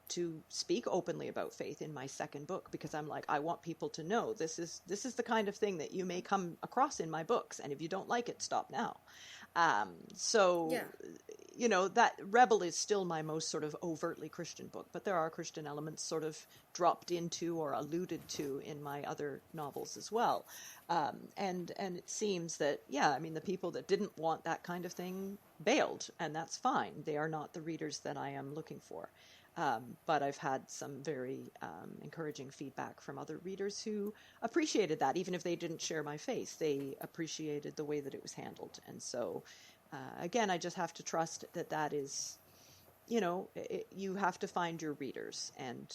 S2: speak openly about faith in my second book, because I'm like, I want people to know this is the kind of thing that you may come across in my books, and if you don't like it, stop now. You know, that Rebel is still my most sort of overtly Christian book, but there are Christian elements sort of dropped into or alluded to in my other novels as well. And it seems that, I mean, the people that didn't want that kind of thing bailed, and that's fine. They are not the readers that I am looking for. But I've had some very encouraging feedback from other readers who appreciated that. Even if they didn't share my faith, they appreciated the way that it was handled. And so, again, I just have to trust that is, you know, you have to find your readers. And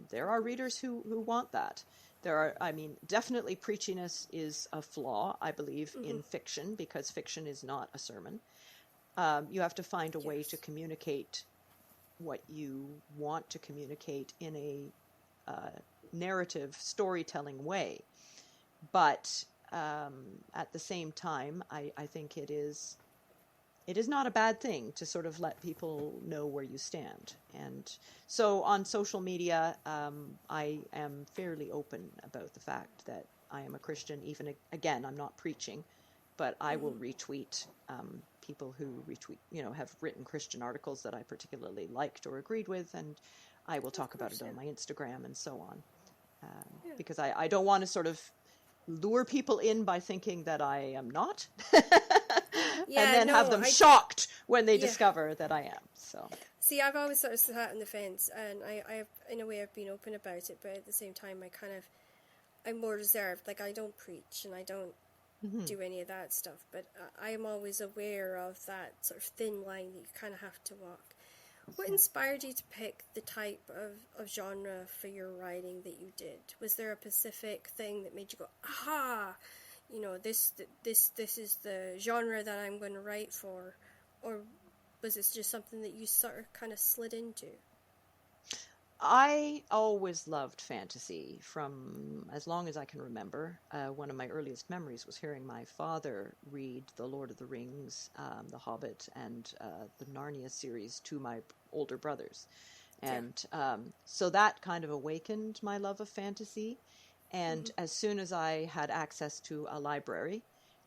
S2: there are readers who want that. There are, I mean, definitely preachiness is a flaw, I believe, in fiction, because fiction is not a sermon. You have to find a way to communicate what you want to communicate in a narrative storytelling way. But at the same time, I think it is not a bad thing to sort of let people know where you stand. And so on social media, I am fairly open about the fact that I am a Christian. Even again, I'm not preaching, but I will retweet people who retweet, have written Christian articles that I particularly liked or agreed with, and I will talk about it on my Instagram and so on. Because I don't want to sort of lure people in by thinking that I am not, and then have them shocked when they discover that I am. So,
S1: see, I've always sort of sat on the fence, and I in a way, I've been open about it, but at the same time, I'm more reserved. Like, I don't preach, and I don't do any of that stuff, but I am always aware of that sort of thin line that you kind of have to walk. What inspired you to pick the type of genre for your writing that you did? Was there a specific thing that made you go, aha, this is the genre that I'm going to write for? Or was this just something that you sort of kind of slid into?
S2: I always loved fantasy from as long as I can remember. One of my earliest memories was hearing my father read The Lord of the Rings, The Hobbit, and the Narnia series to my older brothers. And so that kind of awakened my love of fantasy. And as soon as I had access to a library,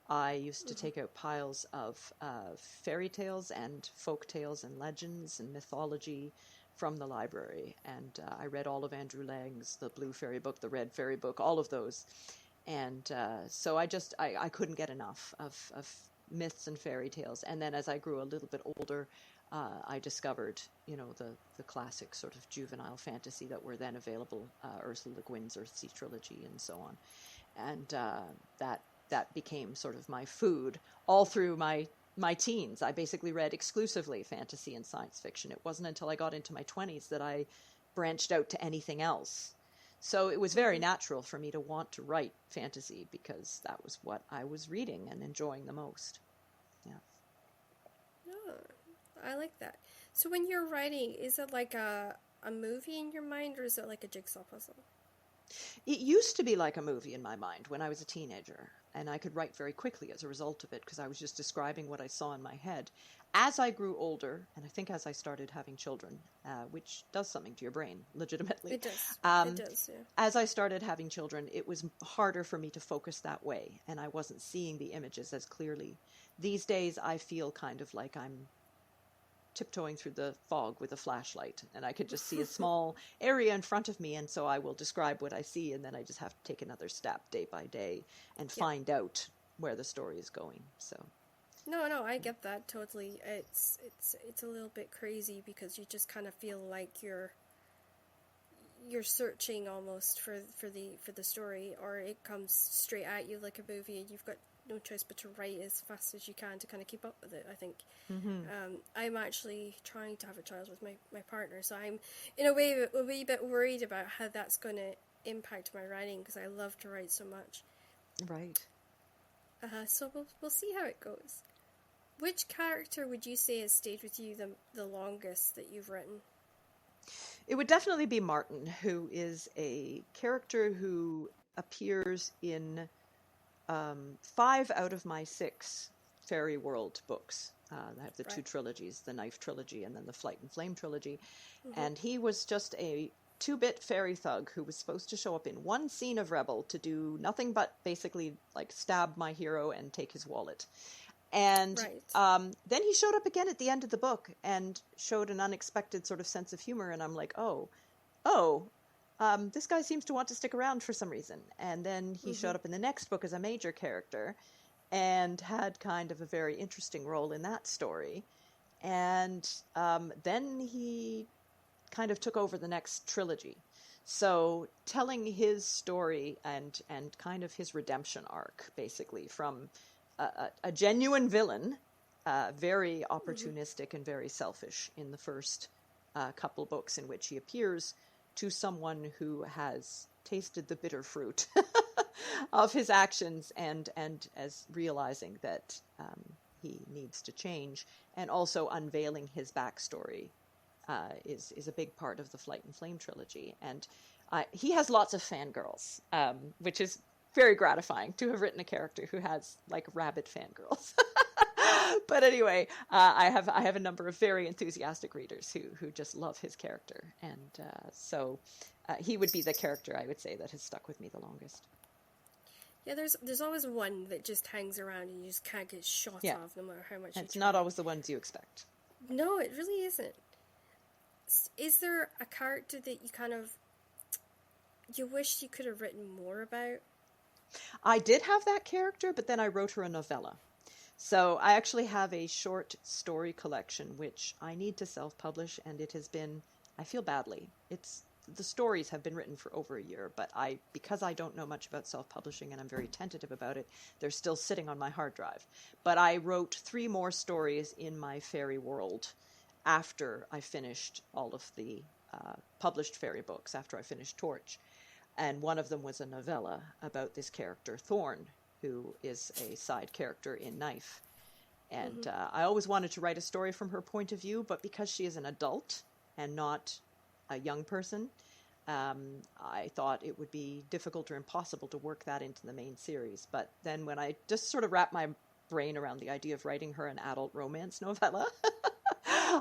S2: I used to take out piles of fairy tales and folk tales and legends and mythology from the library, and I read all of Andrew Lang's The Blue Fairy Book, The Red Fairy Book, all of those, and so I couldn't get enough of myths and fairy tales. And then as I grew a little bit older, I discovered the classic sort of juvenile fantasy that were then available, Ursula Le Guin's Earthsea Trilogy and so on, and that became sort of my food all through my teens. I basically read exclusively fantasy and science fiction. It wasn't until I got into my 20s that I branched out to anything else. So it was very natural for me to want to write fantasy because that was what I was reading and enjoying the most. Yeah.
S1: Oh, I like that. So when you're writing, is it like a movie in your mind, or is it like a jigsaw puzzle?
S2: It used to be like a movie in my mind when I was a teenager, and I could write very quickly as a result of it because I was just describing what I saw in my head. As I grew older, and I think as I started having children, which does something to your brain, legitimately.
S1: It does. It does, yeah.
S2: As I started having children, it was harder for me to focus that way, and I wasn't seeing the images as clearly. These days, I feel kind of like I'm tiptoeing through the fog with a flashlight, and I could just see a small area in front of me, and so I will describe what I see, and then I just have to take another step day by day and find out where the story is going. So
S1: no, I get that totally. It's a little bit crazy because you just kind of feel like you're searching almost for the story, or it comes straight at you like a movie, and you've got no choice but to write as fast as you can to kind of keep up with it, I think. I'm actually trying to have a child with my partner, so I'm in a way a wee bit worried about how that's going to impact my writing because I love to write so much.
S2: Right.
S1: So we'll see how it goes. Which character would you say has stayed with you the longest that you've written?
S2: It would definitely be Martin, who is a character who appears in 5 out of my 6 Fairy World books. I have the 2 trilogies, the Knife Trilogy and then the Flight and Flame Trilogy. And he was just a 2-bit fairy thug who was supposed to show up in one scene of Rebel to do nothing but basically like stab my hero and take his wallet. And then he showed up again at the end of the book and showed an unexpected sort of sense of humor. And I'm like, this guy seems to want to stick around for some reason. And then he showed up in the next book as a major character and had kind of a very interesting role in that story. And then he kind of took over the next trilogy. So telling his story and kind of his redemption arc, basically, from a genuine villain, very opportunistic and very selfish in the first couple books in which he appears, to someone who has tasted the bitter fruit of his actions and as realizing that he needs to change, and also unveiling his backstory is a big part of the Flight and Flame trilogy. And he has lots of fangirls, which is very gratifying to have written a character who has like rabid fangirls. But anyway, I have a number of very enthusiastic readers who just love his character, and so he would be the character I would say that has stuck with me the longest.
S1: Yeah, there's always one that just hangs around and you just can't get shot off no matter how much.
S2: And it's not always the ones you expect.
S1: No, it really isn't. Is there a character that you wish you could have written more about?
S2: I did have that character, but then I wrote her a novella. So I actually have a short story collection, which I need to self-publish, and it has been, I feel badly. The stories have been written for over a year, but because I don't know much about self-publishing and I'm very tentative about it, they're still sitting on my hard drive. But I wrote 3 more stories in my fairy world after I finished all of the published fairy books, after I finished Torch. And one of them was a novella about this character, Thorn, who is a side character in Knife. And I always wanted to write a story from her point of view, but because she is an adult and not a young person, I thought it would be difficult or impossible to work that into the main series. But then when I just sort of wrapped my brain around the idea of writing her an adult romance novella,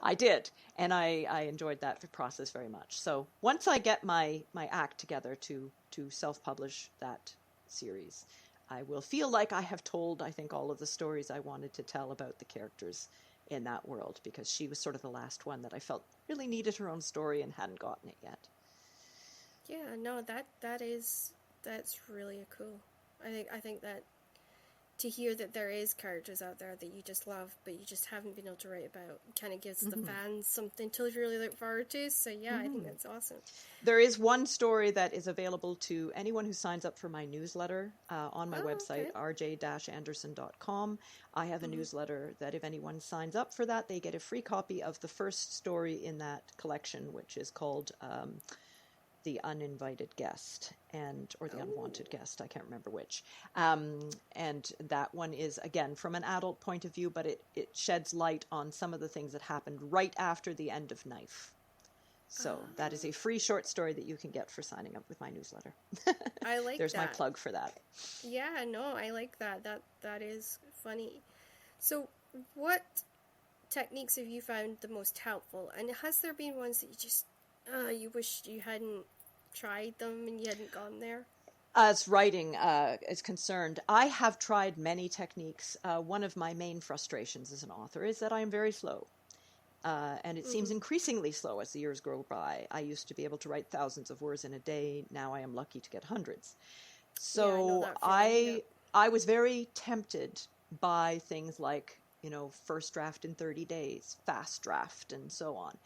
S2: I did. And I enjoyed that process very much. So once I get my act together to self-publish that series, I will feel like I have told, I think, all of the stories I wanted to tell about the characters in that world, because she was sort of the last one that I felt really needed her own story and hadn't gotten it yet.
S1: Yeah, no, that's really cool. I think that to hear that there is characters out there that you just love, but you just haven't been able to write about, kind of gives the fans something to really look forward to. So yeah, I think that's awesome.
S2: There is one story that is available to anyone who signs up for my newsletter on my website, rj-anderson.com. I have a newsletter that if anyone signs up for that, they get a free copy of the first story in that collection, which is called The Uninvited Guest, or The Unwanted Guest, I can't remember which. And that one is, again, from an adult point of view, but it sheds light on some of the things that happened right after the end of Knife. So that is a free short story that you can get for signing up with my newsletter.
S1: I like
S2: There's
S1: that.
S2: my plug for that.
S1: Yeah, no, I like that. That is funny. So what techniques have you found the most helpful? And has there been ones that you just you wish you hadn't tried them and you hadn't gone there?
S2: As writing is concerned, I have tried many techniques. One of my main frustrations as an author is that I am very slow. And it seems increasingly slow as the years go by. I used to be able to write thousands of words in a day. Now I am lucky to get hundreds. So I was very tempted by things like, first draft in 30 days, fast draft, and so on.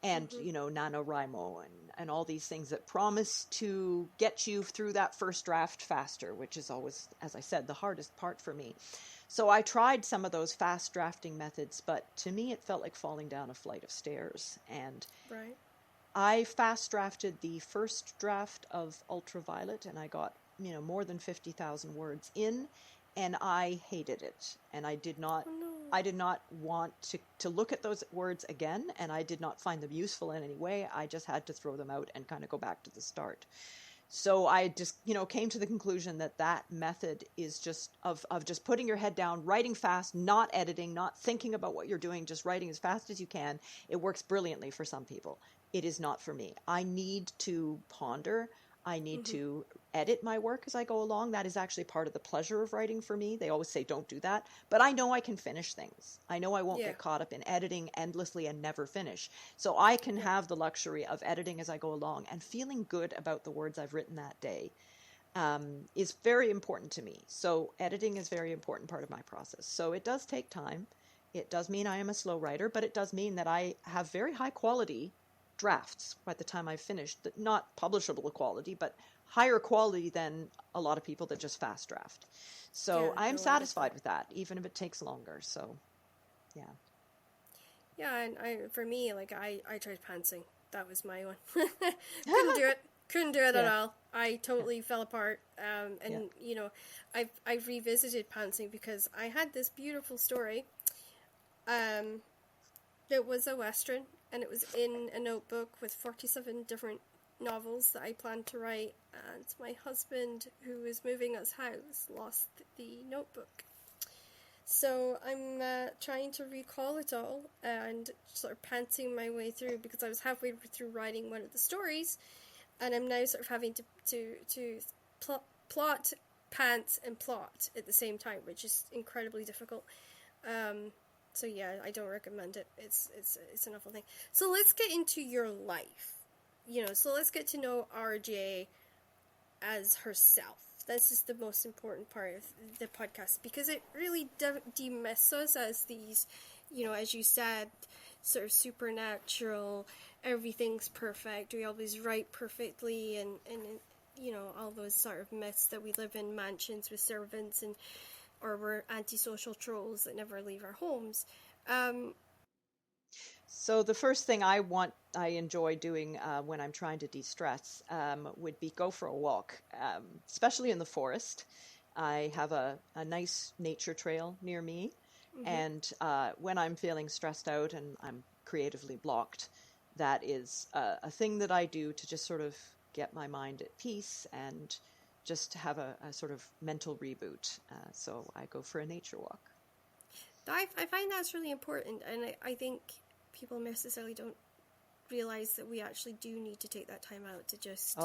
S2: And, NaNoWriMo and all these things that promise to get you through that first draft faster, which is always, as I said, the hardest part for me. So I tried some of those fast drafting methods, but to me it felt like falling down a flight of stairs. And I fast drafted the first draft of Ultraviolet, and I got, more than 50,000 words in, and I hated it. And I did not want to look at those words again, and I did not find them useful in any way. I just had to throw them out and kind of go back to the start. So I just, came to the conclusion that method is just of just putting your head down, writing fast, not editing, not thinking about what you're doing, just writing as fast as you can. It works brilliantly for some people. It is not for me. I need to ponder. I need to edit my work as I go along. That is actually part of the pleasure of writing for me. They always say, don't do that. But I know I can finish things. I know I won't get caught up in editing endlessly and never finish. So I can have the luxury of editing as I go along, and feeling good about the words I've written that day is very important to me. So editing is a very important part of my process. So it does take time. It does mean I am a slow writer, but it does mean that I have very high quality drafts by the time I've finished, not publishable quality, but higher quality than a lot of people that just fast draft. So I'm satisfied with that, even if it takes longer. So, yeah. Yeah,
S1: and for me, I tried pantsing. That was my one. Couldn't do it at all. I totally fell apart. I've revisited pantsing because I had this beautiful story. It was a Western, and it was in a notebook with 47 different novels that I planned to write, and my husband, who was moving us house, lost the notebook. So I'm trying to recall it all and sort of pantsing my way through, because I was halfway through writing one of the stories, and I'm now sort of having to plot, pant, and plot at the same time, which is incredibly difficult. So yeah, I don't recommend it. It's an awful thing. So let's get into your life. So let's get to know RJ as herself. This is the most important part of the podcast, because it really demysts us as these, as you said, sort of supernatural, everything's perfect, we always write perfectly, and all those sort of myths that we live in mansions with servants, or we're antisocial trolls that never leave our homes.
S2: So the first thing I enjoy doing when I'm trying to de-stress would be go for a walk, especially in the forest. I have a nice nature trail near me, and when I'm feeling stressed out and I'm creatively blocked, that is a thing that I do to just sort of get my mind at peace and just have a sort of mental reboot. So I go for a nature walk.
S1: I find that's really important, and I think people necessarily don't realize that we actually do need to take that time out to just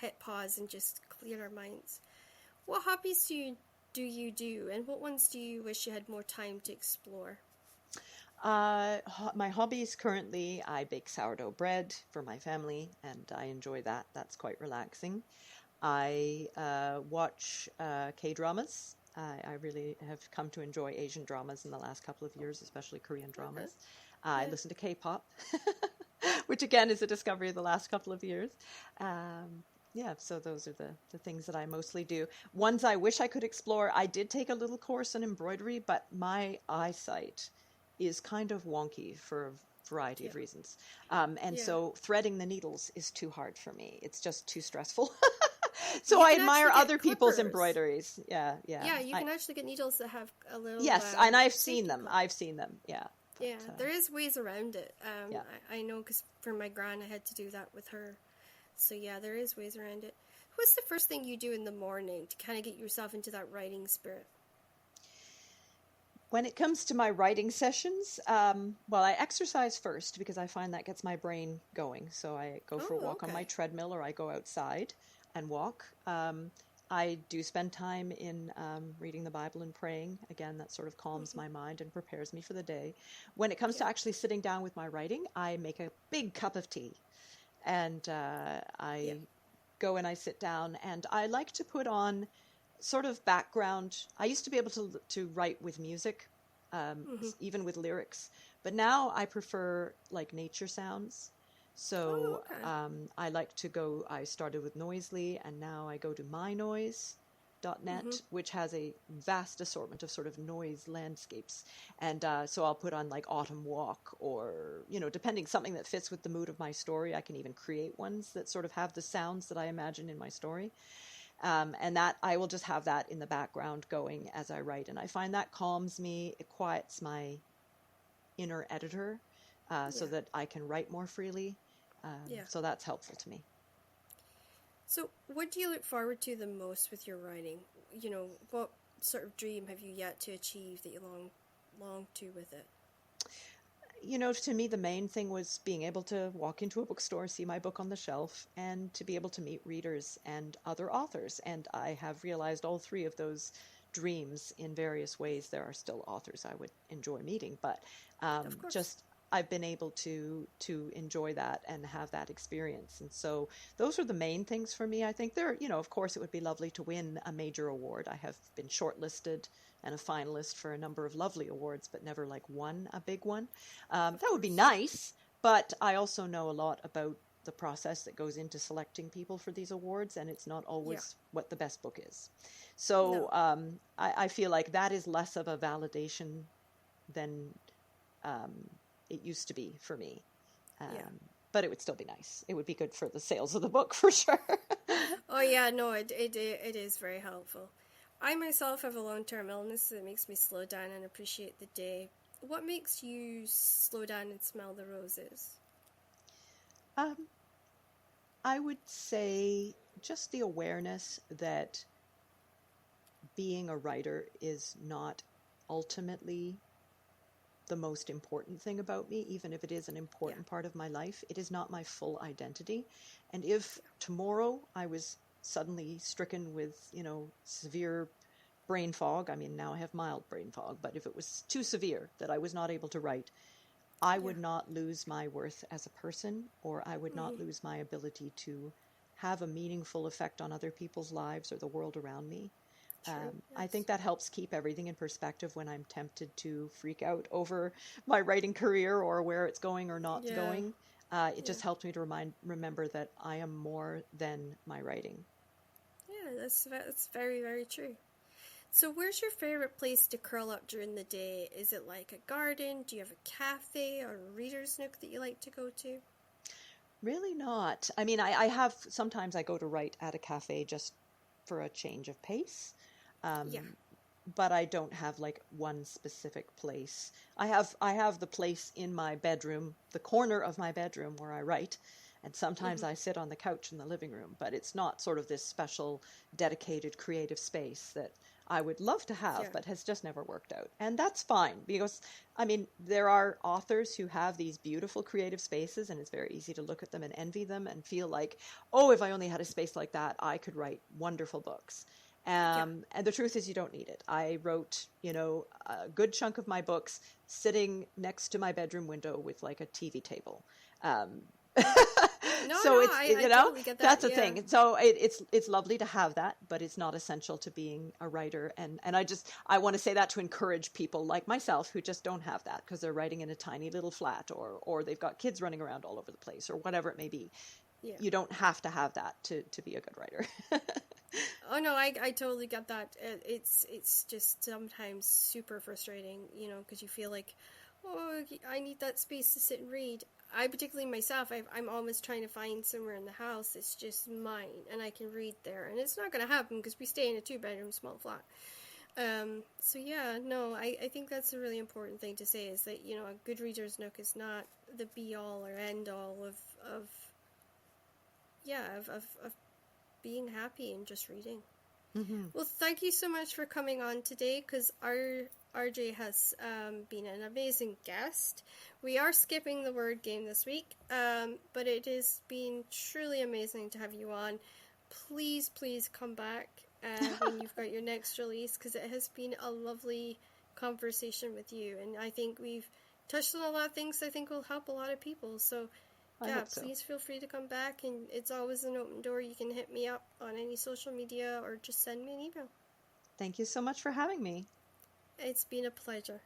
S1: hit pause and just clear our minds. What hobbies do you do, and what ones do you wish you had more time to explore?
S2: My hobbies currently, I bake sourdough bread for my family, and I enjoy that. That's quite relaxing. I watch K-dramas. I really have come to enjoy Asian dramas in the last couple of years, especially Korean dramas. I listen to K-pop, which again is a discovery of the last couple of years. So those are the things that I mostly do. Ones I wish I could explore, I did take a little course in embroidery, but my eyesight is kind of wonky for a variety of reasons. So threading the needles is too hard for me. It's just too stressful. So I admire other people's embroideries. Yeah,
S1: you can actually get needles that have a little...
S2: Yes, and I've seen them. Yeah.
S1: But, there is ways around it. I know, because for my gran, I had to do that with her. So yeah, there is ways around it. What's the first thing you do in the morning to kind of get yourself into that writing spirit?
S2: When it comes to my writing sessions, I exercise first, because I find that gets my brain going. So I go for a walk on my treadmill, or I go outside and walk. I do spend time in reading the Bible and praying. Again, that sort of calms my mind and prepares me for the day. When it comes to actually sitting down with my writing, I make a big cup of tea. And I go and I sit down, and I like to put on sort of background. I used to be able to write with music, even with lyrics. But now I prefer like nature sounds. So I like to go, I started with Noisely, and now I go to mynoise.net, which has a vast assortment of sort of noise landscapes. And so I'll put on like Autumn Walk, or, depending, something that fits with the mood of my story. I can even create ones that sort of have the sounds that I imagine in my story. And that I will just have that in the background going as I write. And I find that calms me, it quiets my inner editor. So that I can write more freely. So that's helpful to me.
S1: So what do you look forward to the most with your writing? What sort of dream have you yet to achieve that you long to with it?
S2: To me, the main thing was being able to walk into a bookstore, see my book on the shelf, and to be able to meet readers and other authors. And I have realized all three of those dreams in various ways. There are still authors I would enjoy meeting, but I've been able to enjoy that and have that experience. And so those are the main things for me. I think of course it would be lovely to win a major award. I have been shortlisted and a finalist for a number of lovely awards, but never won a big one. That would be nice, but I also know a lot about the process that goes into selecting people for these awards, and it's not always what the best book is. So I feel like that is less of a validation than it used to be for me. But it would still be nice. It would be good for the sales of the book, for sure.
S1: Oh yeah, no, it is very helpful. I myself have a long-term illness that makes me slow down and appreciate the day what makes you slow down and smell the roses?
S2: Um, I would say just the awareness that being a writer is not ultimately the most important thing about me, even if it is an important part of my life. It is not my full identity. And if tomorrow I was suddenly stricken with, severe brain fog, I mean, now I have mild brain fog, but if it was too severe that I was not able to write, I would not lose my worth as a person, or I would not lose my ability to have a meaningful effect on other people's lives or the world around me. I think that helps keep everything in perspective when I'm tempted to freak out over my writing career or where it's going or not going. It just helps me to remember that I am more than my writing.
S1: Yeah, that's very, very true. So where's your favorite place to curl up during the day? Is it like a garden? Do you have a cafe or a reader's nook that you like to go to?
S2: Really not. I mean, I have, sometimes I go to write at a cafe just for a change of pace. But I don't have like one specific place. I have the place in my bedroom, the corner of my bedroom where I write, and sometimes I sit on the couch in the living room, but it's not sort of this special dedicated creative space that I would love to have, but has just never worked out. And that's fine, because I mean, there are authors who have these beautiful creative spaces, and it's very easy to look at them and envy them and feel like, oh, if I only had a space like that, I could write wonderful books. And the truth is, you don't need it. I wrote, a good chunk of my books sitting next to my bedroom window with like a TV table. I totally get that. That's a thing. So it's lovely to have that, but it's not essential to being a writer. And I want to say that to encourage people like myself who just don't have that because they're writing in a tiny little flat or they've got kids running around all over the place or whatever it may be. Yeah. You don't have to have that to be a good writer.
S1: Oh no, I totally get that. It's just sometimes super frustrating, because you feel like, oh, I need that space to sit and read. I particularly myself, I'm always trying to find somewhere in the house that's just mine and I can read there, and it's not going to happen because we stay in a 2-bedroom small flat. I think that's a really important thing to say, is that a good reader's nook is not the be all or end all of being happy and just reading. Mm-hmm. Well, thank you so much for coming on today, because RJ has been an amazing guest. We are skipping the word game this week, but it has been truly amazing to have you on. Please come back when you've got your next release, because it has been a lovely conversation with you, and I think we've touched on a lot of things I think will help a lot of people. So please feel free to come back, and it's always an open door. You can hit me up on any social media or just send me an email.
S2: Thank you so much for having me.
S1: It's been a pleasure.